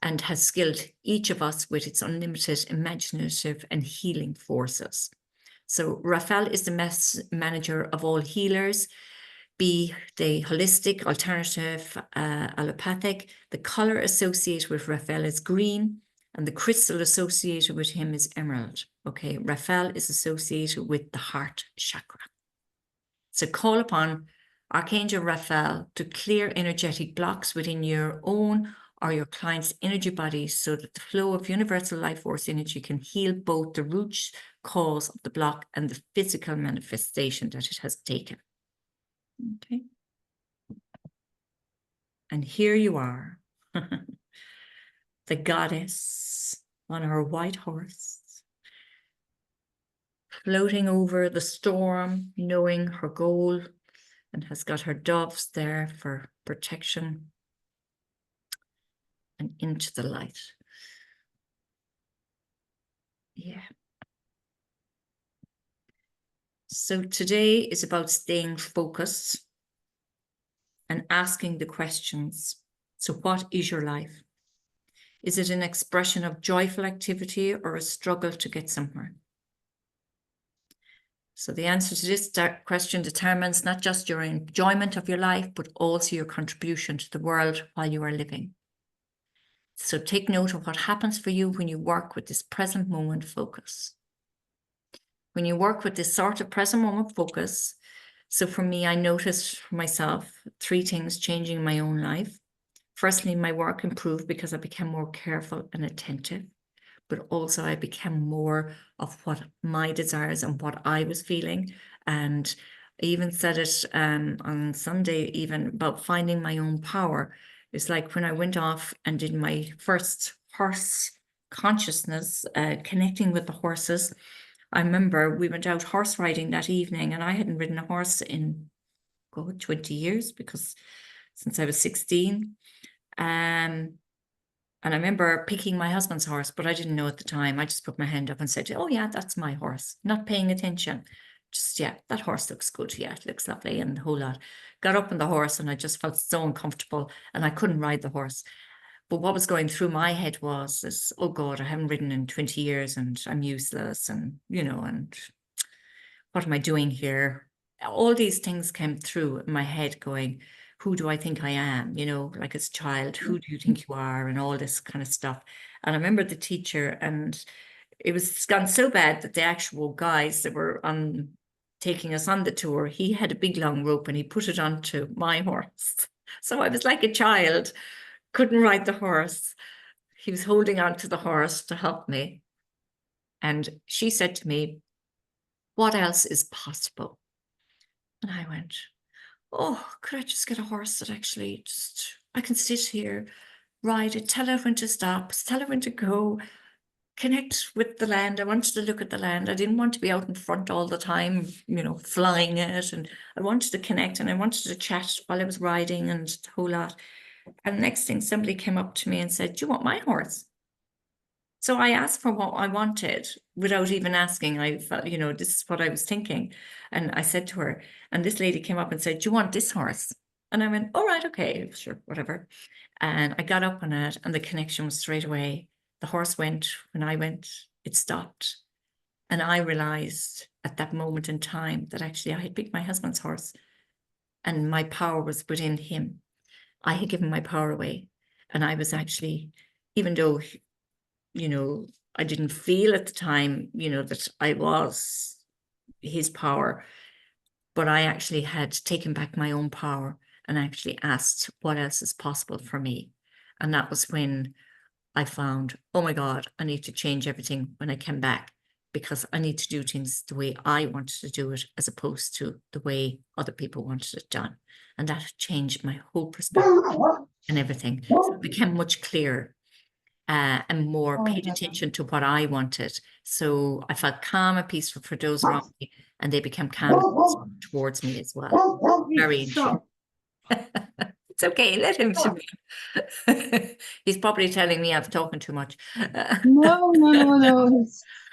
A: and has skilled each of us with its unlimited imaginative and healing forces. So Raphael is the manager of all healers, be they holistic, alternative, allopathic. The color associated with Raphael is green, and the crystal associated with him is emerald. Okay, Raphael is associated with the heart chakra. So call upon Archangel Raphael to clear energetic blocks within your own or your client's energy body so that the flow of universal life force energy can heal both the root cause of the block and the physical manifestation that it has taken. Okay. And here you are, the goddess on her white horse, floating over the storm, knowing her goal, and has got her doves there for protection, and into the light. Yeah. So today is about staying focused and asking the questions. So what is your life? Is it an expression of joyful activity or a struggle to get somewhere? So the answer to this question determines not just your enjoyment of your life, but also your contribution to the world while you are living. So take note of what happens for you when you work with this present moment focus. When you work with this sort of present moment focus, so for me, I noticed for myself 3 things changing in my own life. Firstly, my work improved because I became more careful and attentive, but also I became more of what my desires and what I was feeling. And I even said it on Sunday, even about finding my own power. It's like when I went off and did my first horse consciousness, connecting with the horses. I remember we went out horse riding that evening, and I hadn't ridden a horse in 20 years, because since I was 16. And I remember picking my husband's horse, but I didn't know at the time. I just put my hand up and said, oh yeah, that's my horse, not paying attention. Just, yeah, that horse looks good. Yeah, it looks lovely, and the whole lot. Got up on the horse and I just felt so uncomfortable and I couldn't ride the horse. But what was going through my head was this, oh God, I haven't ridden in 20 years and I'm useless, and, you know, and what am I doing here? All these things came through in my head going, who do I think I am? You know, like as a child, who do you think you are? And all this kind of stuff. And I remember the teacher, and it was gone so bad that the actual guys that were on taking us on the tour, he had a big long rope and he put it onto my horse. So I was like a child, couldn't ride the horse. He was holding on to the horse to help me. And she said to me, what else is possible? And I went, oh, could I just get a horse that actually just, I can sit here, ride it, tell it when to stop, tell it when to go, connect with the land. I wanted to look at the land. I didn't want to be out in front all the time, you know, flying it. And I wanted to connect, and I wanted to chat while I was riding and the whole lot. And the next thing, somebody came up to me and said, do you want my horse? So I asked for what I wanted without even asking. I felt, you know, this is what I was thinking. And I said to her, and this lady came up and said, do you want this horse? And I went, all right, okay, sure, whatever. And I got up on it, and the connection was straight away. The horse went. When I went, it stopped. And I realized at that moment in time that actually I had picked my husband's horse and my power was within him. I had given my power away. And I was actually, even though, you know, I didn't feel at the time, you know, that I was his power, but I actually had taken back my own power and actually asked what else is possible for me. And that was when I found, oh my God, I need to change everything when I came back, because I need to do things the way I wanted to do it, as opposed to the way other people wanted it done. And that changed my whole perspective and everything. So it became much clearer. And more paid attention to what I wanted. So I felt calm and peaceful for those around me, and they became calm towards me as well. Very interesting. It's okay, let him speak. He's probably telling me I'm talking too much.
B: No.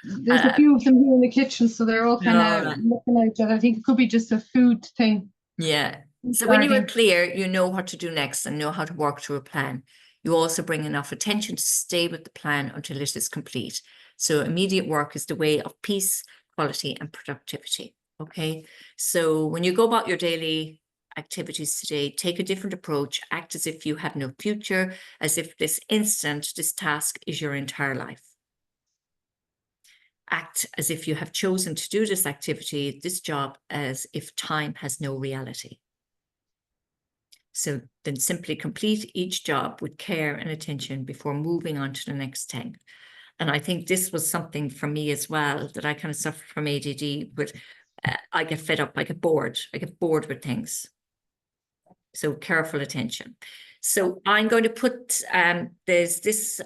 B: There's a few of them here in the kitchen, so they're all kind of looking at each other. I think it could be just a food thing.
A: Yeah. So when you are clear, you know what to do next and know how to work through a plan. You also bring enough attention to stay with the plan until it is complete. So immediate work is the way of peace, quality, and productivity. Okay. So when you go about your daily activities today, take a different approach, act as if you have no future, as if this instant, this task is your entire life. Act as if you have chosen to do this activity, this job, as if time has no reality. So then simply complete each job with care and attention before moving on to the next thing. And I think this was something for me as well, that I kind of suffer from ADD, but I get fed up, I get bored with things. So careful attention. So I'm going to put, there's this,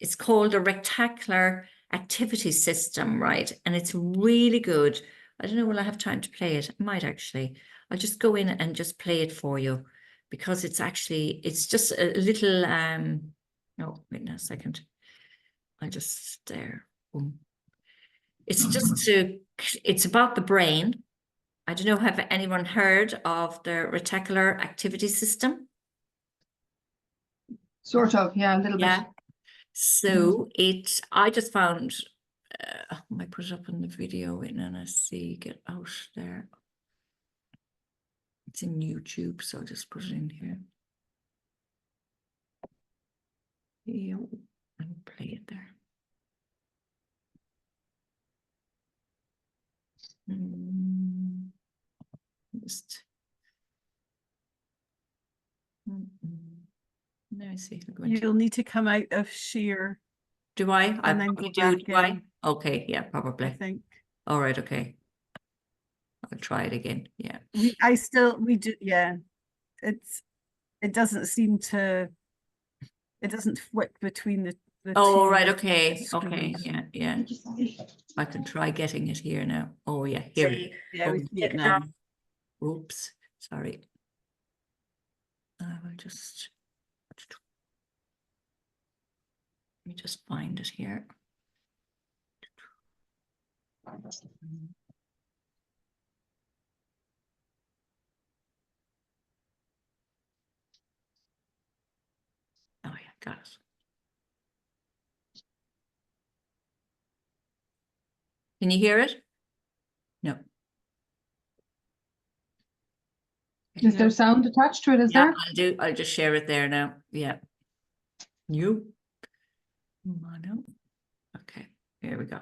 A: it's called a rectangular activity system, right? And it's really good. I don't know, will I have time to play it? I might actually. I'll just go in and just play it for you, because it's actually, it's just a little, oh, wait a second. I just there. Boom. It's just it's about the brain. I don't know, have anyone heard of the reticular activity system?
B: Sort of, yeah, a little bit.
A: So I just found, I might put it up in the video and then I see, get out there. It's in YouTube, so I'll just put it in here. Yeah, and play it there. Just. Let me see.
C: You'll need to come out of share.
A: Do I?
C: And then go back
A: do I?
C: in.
A: Okay, yeah,
C: I
A: probably.
C: think.
A: All right, okay. I'll try it again. Yeah.
C: We do, yeah. It doesn't seem to, it doesn't flick between the
A: Oh,
C: two
A: right, okay, okay,
C: screens.
A: yeah. I can try getting it here now. Oh, yeah, here.
C: Yeah, we see it now.
A: Oops, sorry. I will just, let me just find it here. Oh, yeah, got it. Can you hear it? No.
B: Is there sound attached to it? Is there?
A: I'll just share it there now. Yeah. You. Mono. Okay, here we go.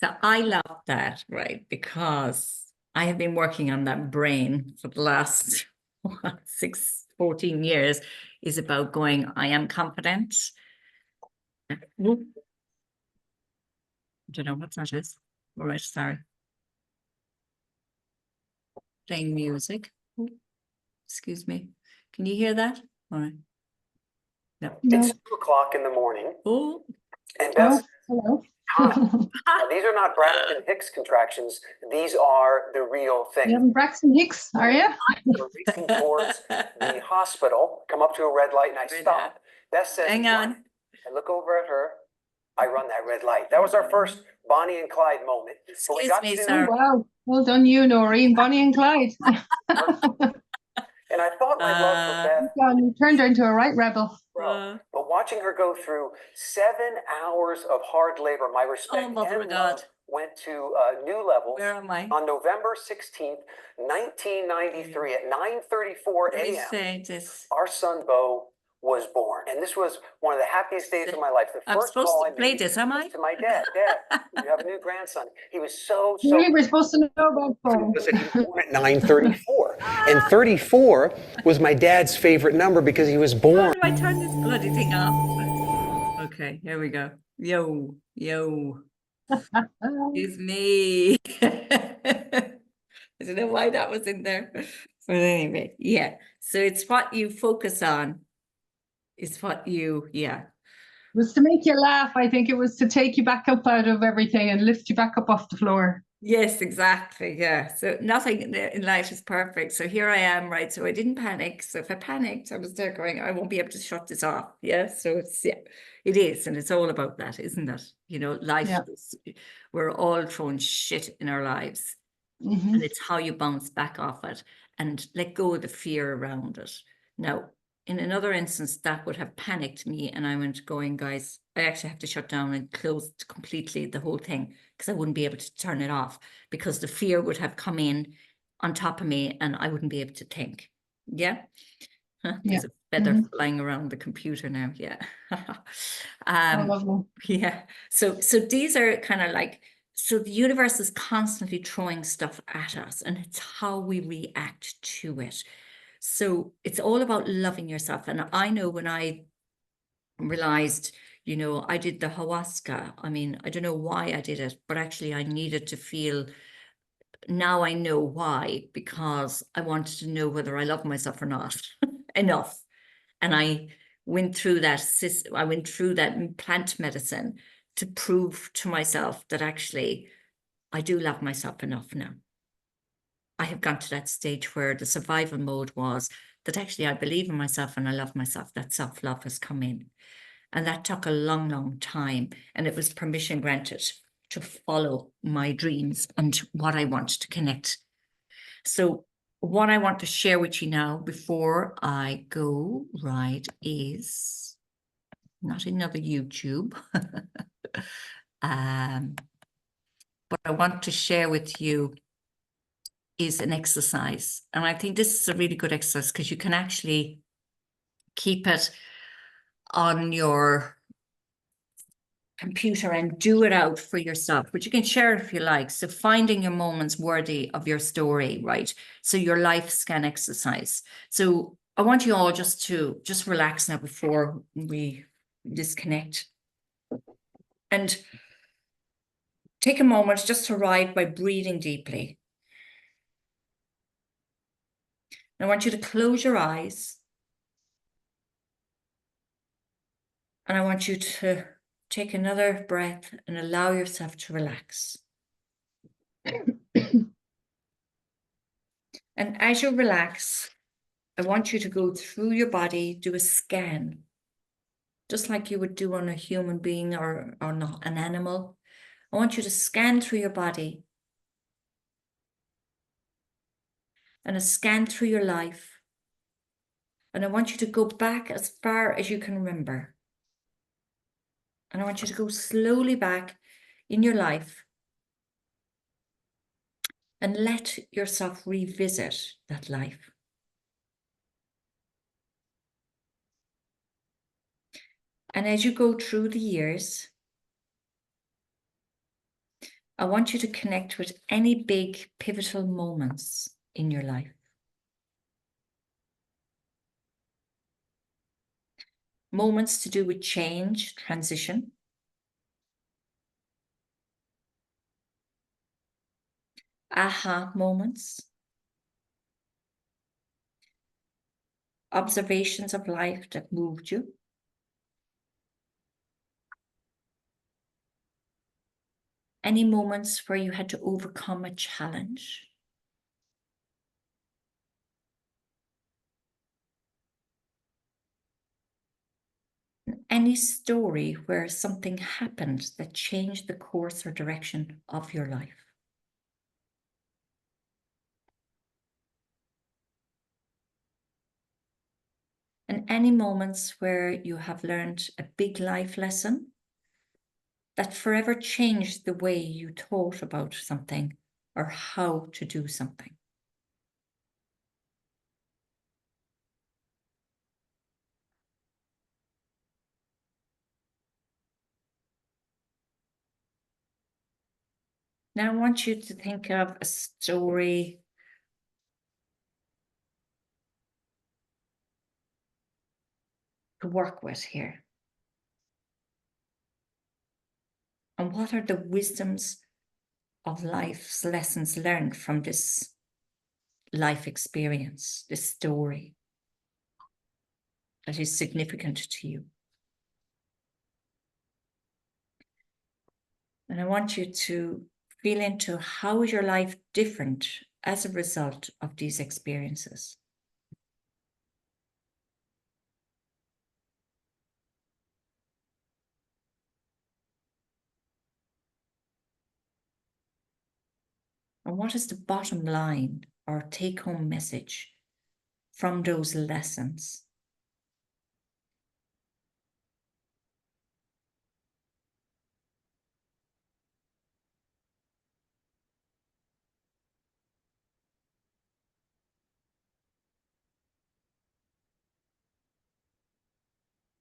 A: So I love that, right? Because I have been working on that brain for the last 14 years, is about going, I am confident. I don't know what that is. All right, sorry. Playing music. Excuse me. Can you hear that? All right. No.
D: It's 2 o'clock in the morning.
A: Oh.
D: And Beth,
B: hello.
D: these are not Braxton Hicks contractions. These are the real thing.
B: You having Braxton Hicks, are you?
D: We're racing towards the hospital, come up to a red light, and I stop. Beth says,
A: Hang on.
D: I look over at her. I run that red light. That was our first Bonnie and Clyde moment.
A: Excuse me,
B: Oh,
A: sir.
B: wow. Well done, you, Noreen. Bonnie and Clyde.
D: And I thought my love for Beth.
B: You turned her into a right rebel.
D: But watching her go through 7 hours of hard labor, my respect and love went to new levels.
A: Where am I?
D: On November 16th, 1993 at 9:34 a.m. Our son Bo was born, and this was one of the happiest days of my life. The
A: I'm
D: first
A: supposed
D: call
A: to
D: I
A: play
D: made
A: this, am I?
D: to my dad. Dad, you have a new grandson. He was so
B: Really, we're supposed to know about Bo.
D: was that he was born at 9:34, and 34 was my dad's favorite number because he was born.
A: How do I turn this bloody thing off? Okay, here we go. Yo, yo. It's me. I don't know why that was in there. But anyway, yeah. So it's what you focus on. It's what you, yeah.
B: It was to make you laugh. I think it was to take you back up out of everything and lift you back up off the floor.
A: Yes, exactly. Yeah. So nothing in life is perfect. So here I am, right? So I didn't panic. So if I panicked, I was there going, I won't be able to shut this off. Yeah. So it's, yeah, it is. And it's all about that, isn't it? You know, life, is, we're all throwing shit in our lives. And it's how you bounce back off it and let go of the fear around it. Now, in another instance, that would have panicked me, and I went going, guys, I actually have to shut down and close completely the whole thing because I wouldn't be able to turn it off because the fear would have come in on top of me and I wouldn't be able to think. Yeah. There's a feather flying around the computer now. Yeah. Yeah. So these are kind of like, so the universe is constantly throwing stuff at us, and it's how we react to it. So it's all about loving yourself. And I know when I realized, you know, I did the ayahuasca. I mean, I don't know why I did it, but actually I needed to feel, now I know why, because I wanted to know whether I love myself or not enough. And I went through that, plant medicine to prove to myself that actually I do love myself enough now. I have gone to that stage where the survival mode was that actually I believe in myself and I love myself. That self-love has come in. And that took a long, long time. And it was permission granted to follow my dreams and what I want to connect. So what I want to share with you now before I go, right, is not another YouTube. What I want to share with you is an exercise. And I think this is a really good exercise because you can actually keep it on your computer and do it out for yourself, but you can share it if you like. So finding your moments worthy of your story, right? So your life scan exercise. So I want you all just relax now before we disconnect. And take a moment just to ride by breathing deeply. I want you to close your eyes. And I want you to take another breath and allow yourself to relax. And as you relax, I want you to go through your body, do a scan, just like you would do on a human being or not an animal. I want you to scan through your body and a scan through your life. And I want you to go back as far as you can remember. And I want you to go slowly back in your life and let yourself revisit that life. And as you go through the years, I want you to connect with any big pivotal moments in your life. Moments to do with change, transition. Aha moments. Observations of life that moved you. Any moments where you had to overcome a challenge. Any story where something happened that changed the course or direction of your life. And any moments where you have learned a big life lesson that forever changed the way you thought about something or how to do something. Now I want you to think of a story to work with here. And what are the wisdoms of life's lessons learned from this life experience, this story that is significant to you? And I want you to feel into how is your life different as a result of these experiences. And what is the bottom line or take-home message from those lessons?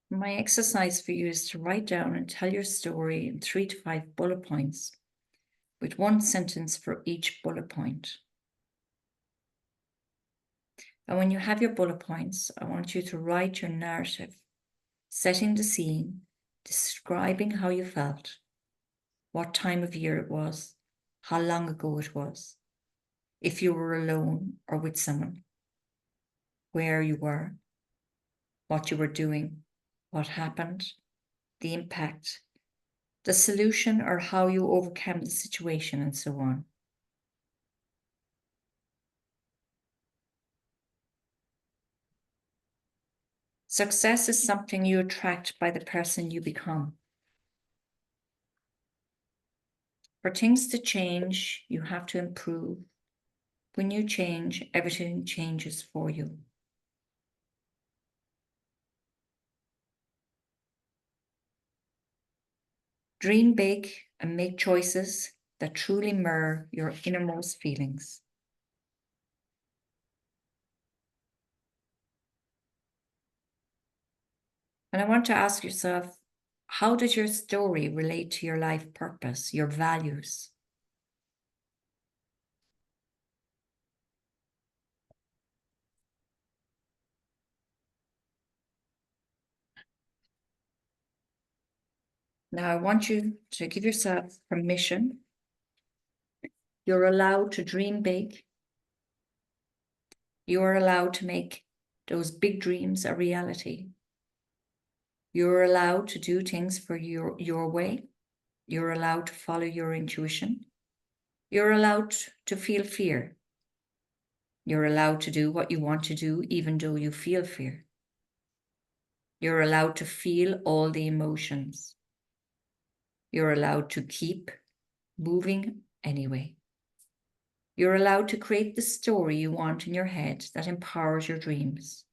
A: My exercise for you is to write down and tell your story in 3 to 5 bullet points, with 1 sentence for each bullet point. And when you have your bullet points, I want you to write your narrative, setting the scene, describing how you felt, what time of year it was, how long ago it was, if you were alone or with someone, where you were, what you were doing, what happened, the impact, the solution or how you overcame the situation, and so on. Success is something you attract by the person you become. For things to change, you have to improve. When you change, everything changes for you. Dream big and make choices that truly mirror your innermost feelings. And I want to ask yourself, how does your story relate to your life purpose, your values? Now I want you to give yourself permission. You're allowed to dream big. You are allowed to make those big dreams a reality. You're allowed to do things for your way. You're allowed to follow your intuition. You're allowed to feel fear. You're allowed to do what you want to do, even though you feel fear. You're allowed to feel all the emotions. You're allowed to keep moving anyway. You're allowed to create the story you want in your head that empowers your dreams.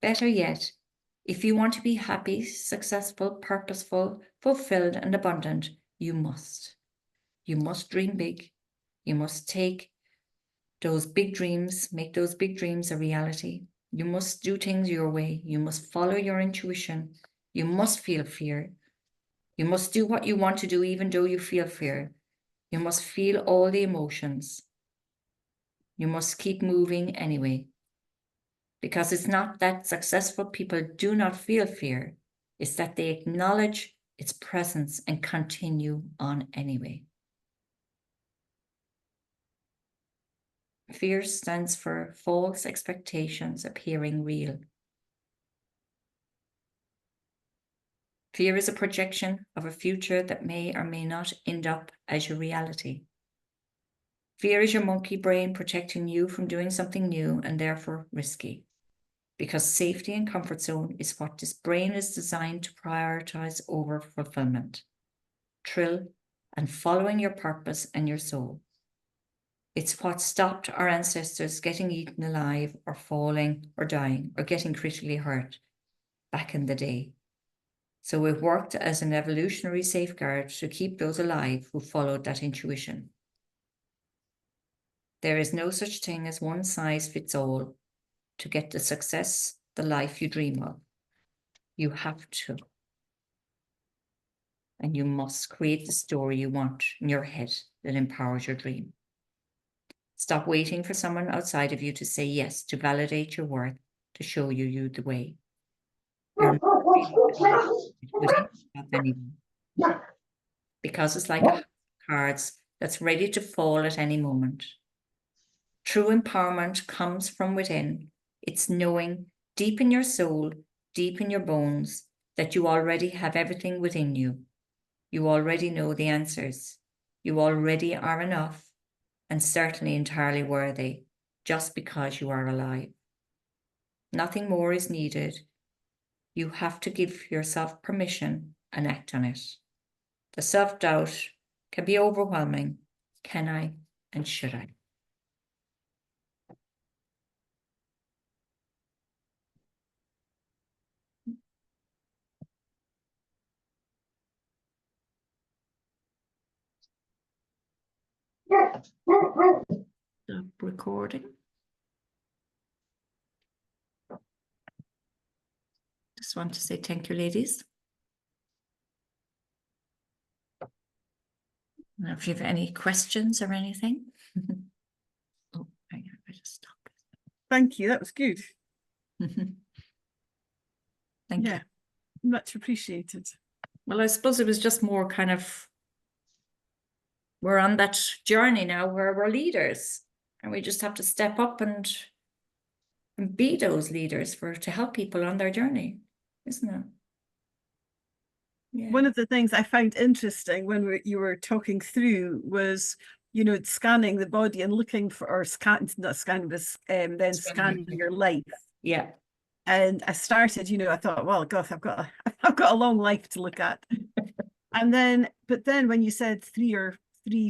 A: Better yet, if you want to be happy, successful, purposeful, fulfilled, and abundant, you must. You must dream big. You must take those big dreams, make those big dreams a reality. You must do things your way. You must follow your intuition. You must feel fear. You must do what you want to do, even though you feel fear. You must feel all the emotions. You must keep moving anyway. Because it's not that successful people do not feel fear. It's that they acknowledge its presence and continue on anyway. Fear stands for false expectations appearing real. Fear is a projection of a future that may or may not end up as your reality. Fear is your monkey brain protecting you from doing something new and therefore risky. Because safety and comfort zone is what this brain is designed to prioritize over fulfillment, thrill, and following your purpose and your soul. It's what stopped our ancestors getting eaten alive or falling or dying or getting critically hurt back in the day. So it worked as an evolutionary safeguard to keep those alive who followed that intuition. There is no such thing as one size fits all to get the success, the life you dream of. You have to. And you must create the story you want in your head that empowers your dream. Stop waiting for someone outside of you to say yes, to validate your worth, to show you the way. You're not within anyone. Because it's like a house of cards that's ready to fall at any moment. True empowerment comes from within. It's knowing deep in your soul, deep in your bones, that you already have everything within you. You already know the answers. You already are enough and certainly entirely worthy just because you are alive. Nothing more is needed. You have to give yourself permission and act on it. The self-doubt can be overwhelming. Can I and should I? Stop recording. Just want to say thank you, ladies. Now, if you have any questions or anything. Oh, hang on, I just stop.
C: Thank you. That was good.
A: Thank
C: Yeah,
A: you.
C: much appreciated.
A: Well, I suppose it was just more kind of, we're on that journey now where we're leaders and we just have to step up and be those leaders to help people on their journey, isn't it? Yeah.
C: One of the things I found interesting when you were talking through was, you know, scanning the body and looking for, or not scanning, but then scanning your life.
A: Yeah.
C: And I started, you know, I thought, well, gosh, I've got a long life to look at. But then when you said 3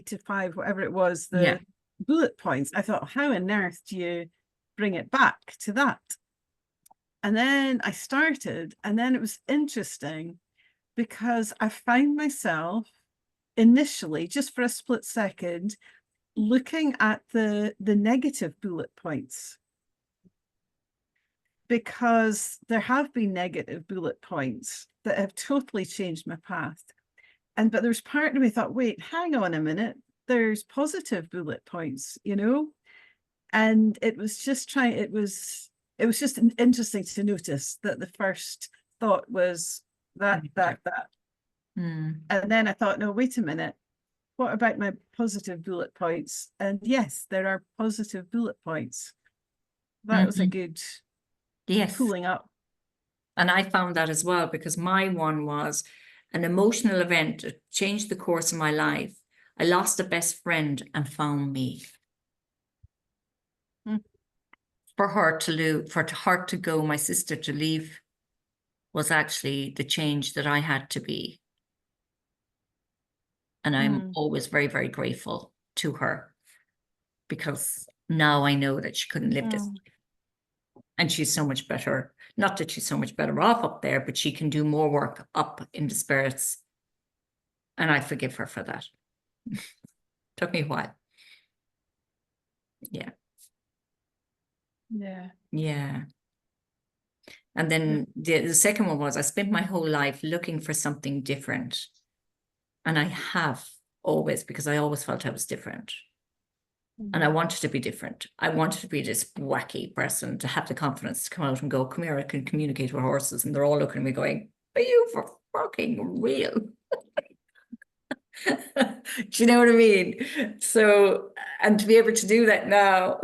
C: to 5, whatever it was, the bullet points, I thought, how on earth do you bring it back to that? And then I started, and then it was interesting because I found myself initially, just for a split second, looking at the negative bullet points, because there have been negative bullet points that have totally changed my path. But there's part of me thought, wait, hang on a minute, there's positive bullet points, you know? And it was just just interesting to notice that the first thought was that. And then I thought, no, wait a minute, what about my positive bullet points? And yes, there are positive bullet points. That was a good pulling up.
A: And I found that as well, because my one was an emotional event that changed the course of my life. I lost a best friend and found me. For her to go, my sister to leave, was actually the change that I had to be. And I'm always very, very grateful to her, because now I know that she couldn't live this life. And she's so much better. Not that she's so much better off up there, but she can do more work up in the spirits. And I forgive her for that. Took me a while. Yeah.
C: Yeah.
A: Yeah. And then the second one was, I spent my whole life looking for something different. And I have always, because I always felt I was different. And I wanted to be different. I wanted to be this wacky person, to have the confidence to come out and go, come here, I can communicate with horses. And they're all looking at me going, are you for fucking real? Do you know what I mean? So, and to be able to do that now,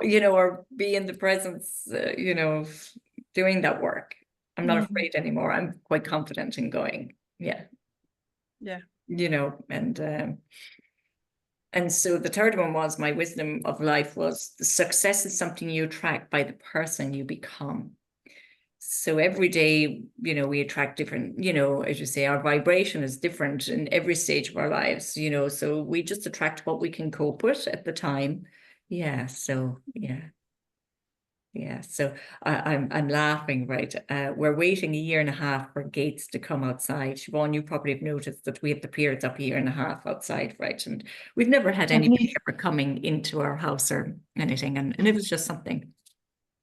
A: you know, or be in the presence, you know, of doing that work, I'm not afraid anymore. I'm quite confident in going, yeah.
C: Yeah.
A: You know, and so the third one was, my wisdom of life was, the success is something you attract by the person you become. So every day, you know, we attract different, you know, as you say, our vibration is different in every stage of our lives, you know, so we just attract what we can cope with at the time. Yeah. So, yeah. Yeah. So I'm laughing, right? We're waiting 1.5 years for gates to come outside. Siobhan, you probably have noticed that we have the periods up 1.5 years outside, right? And we've never had anybody ever coming into our house or anything. And it was just something.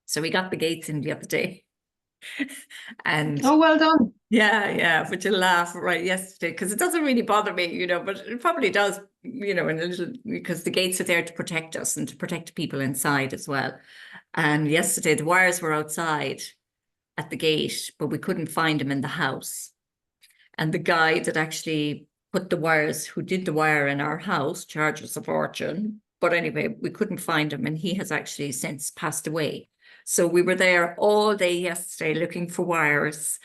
A: So we got the gates in the other day. And
B: oh, well done.
A: yeah, but you laugh, right, yesterday, because it doesn't really bother me, you know, but it probably does, you know, in a little, because the gates are there to protect us and to protect people inside as well. And yesterday the wires were outside at the gate, but we couldn't find them in the house. And the guy that actually put the wires, who did the wire in our house, charged us a fortune. But anyway, we couldn't find him, and he has actually since passed away. So we were there all day yesterday looking for wires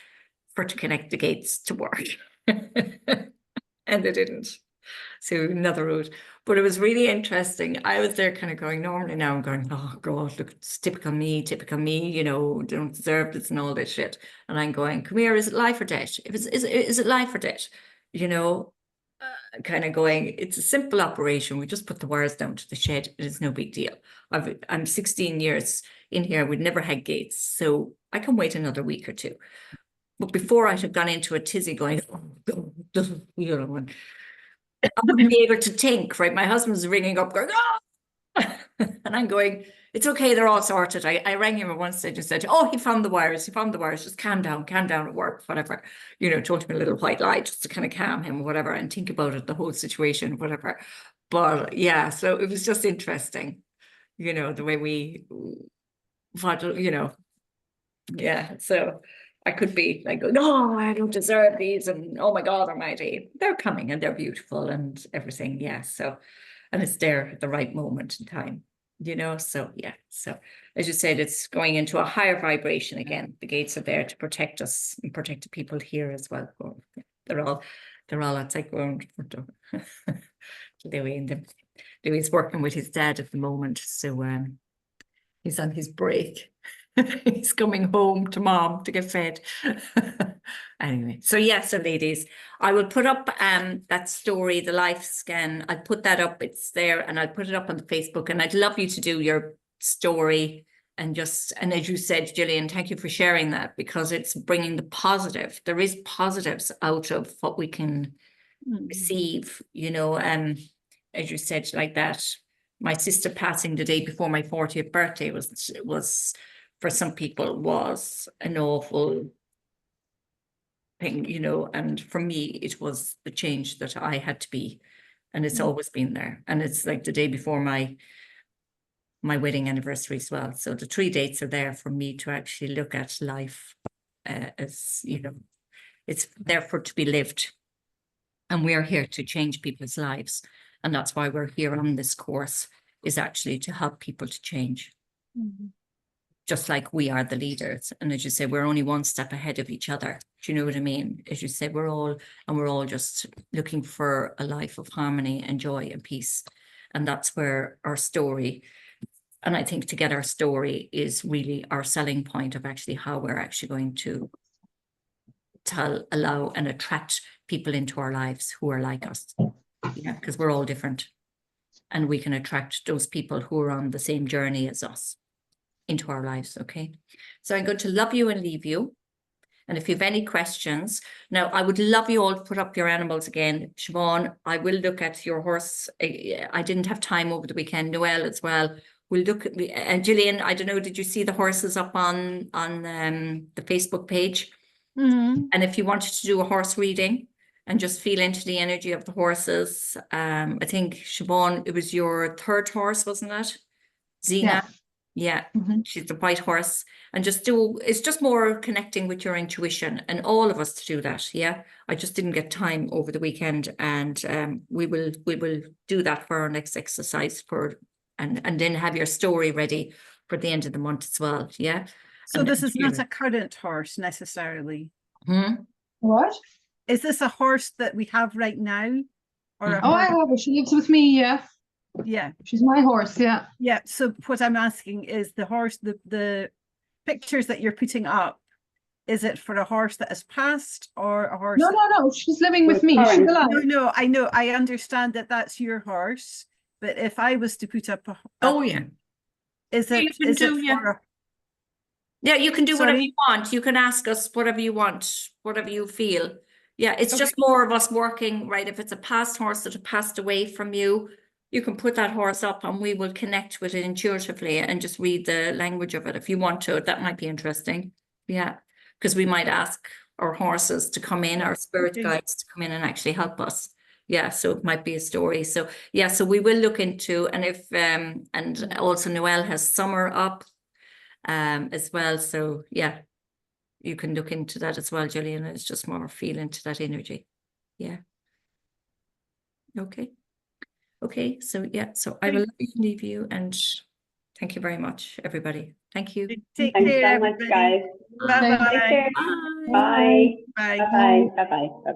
A: to connect the gates to work. And they didn't. So another route. But it was really interesting. I was there kind of going, normally now I'm going, oh God, look, it's typical me, you know, don't deserve this and all this shit. And I'm going, come here, is it life or death? If it's, is it life or death? You know, kind of going, it's a simple operation. We just put the wires down to the shed. It is no big deal. I'm 16 years in here. We'd never had gates. So I can wait another week or two. But before I had gone into a tizzy going, oh, you know, and I wouldn't be able to think, right? My husband's ringing up going, oh! And I'm going, it's okay, they're all sorted. I rang him at one stage and said, oh, he found the wires, just calm down at work, whatever. You know, told him a little white lie just to kind of calm him, whatever, and think about it, the whole situation, whatever. But yeah, so it was just interesting, you know, the way we, you know, yeah, so I could be like, no, I don't deserve these, and oh my God almighty, they're coming and they're beautiful and everything, yeah, so, and it's there at the right moment in time, you know, so yeah, so as you said, it's going into a higher vibration again. The gates are there to protect us and protect the people here as well. They're all outside going. Louis working with his dad at the moment, so he's on his break. He's coming home to mom to get fed. Anyway, so yes, so ladies, I will put up that story, the life scan. I'll put that up, it's there, and I'll put it up on the Facebook, and I'd love you to do your story and as you said, Gillian, thank you for sharing that, because it's bringing the positive. There is positives out of what we can receive, you know, as you said, like that. My sister passing the day before my 40th birthday was for some people was an awful thing, you know, and for me, it was the change that I had to be, and it's always been there. And it's like the day before my wedding anniversary as well. So the 3 dates are there for me to actually look at life as, you know, it's there for to be lived. And we're here to change people's lives. And that's why we're here on this course, is actually to help people to change. Just like we are the leaders. And as you say, we're only one step ahead of each other. Do you know what I mean? As you say, we're all just looking for a life of harmony and joy and peace. And that's where our story, and I think to get our story is really our selling point of actually how we're actually going to allow and attract people into our lives who are like us. Yeah, because we're all different. And we can attract those people who are on the same journey as us into our lives, okay? So I'm going to love you and leave you. And if you have any questions, now I would love you all to put up your animals again. Siobhan, I will look at your horse. I didn't have time over the weekend. Noelle as well. We'll look at, and Gillian, I don't know, did you see the horses up on the Facebook page? And if you wanted to do a horse reading, and just feel into the energy of the horses. I think, Siobhan, it was your third horse, wasn't it? Zena. Yeah, she's the white horse. And just it's just more connecting with your intuition, and all of us to do that. Yeah, I just didn't get time over the weekend, and we will do that for our next exercise and then have your story ready for the end of the month as well. Yeah.
C: So this is not a current horse necessarily.
B: What?
C: Is this a horse that we have right now? Or
B: I have her. She lives with me, yeah.
C: Yeah.
B: She's my horse, yeah.
C: Yeah. So what I'm asking is the horse, the pictures that you're putting up, is it for a horse that has passed or a horse?
B: No. She's living with me. She's alive.
C: No, I know. I understand that that's your horse. But if I was to put up is it
A: yeah, you can do whatever you want. You can ask us whatever you want, whatever you feel. Yeah, it's just more of us working, right? If it's a past horse that passed away from you, you can put that horse up and we will connect with it intuitively and just read the language of it if you want to. That might be interesting. Yeah, because we might ask our horses to come in, our spirit guides to come in and actually help us. Yeah, so it might be a story. So yeah, so we will look into, and if and also Noelle has summer up as well. So yeah, you can look into that as well, Julian. It's just more feeling to that energy. Yeah. Okay, so yeah, so I will leave you, and thank you very much, everybody. Thank you.
C: Take
E: Thanks
C: care,
E: so much, guys.
C: Bye-bye.
E: Bye.
C: Bye.
E: Bye. Bye. Bye. Bye.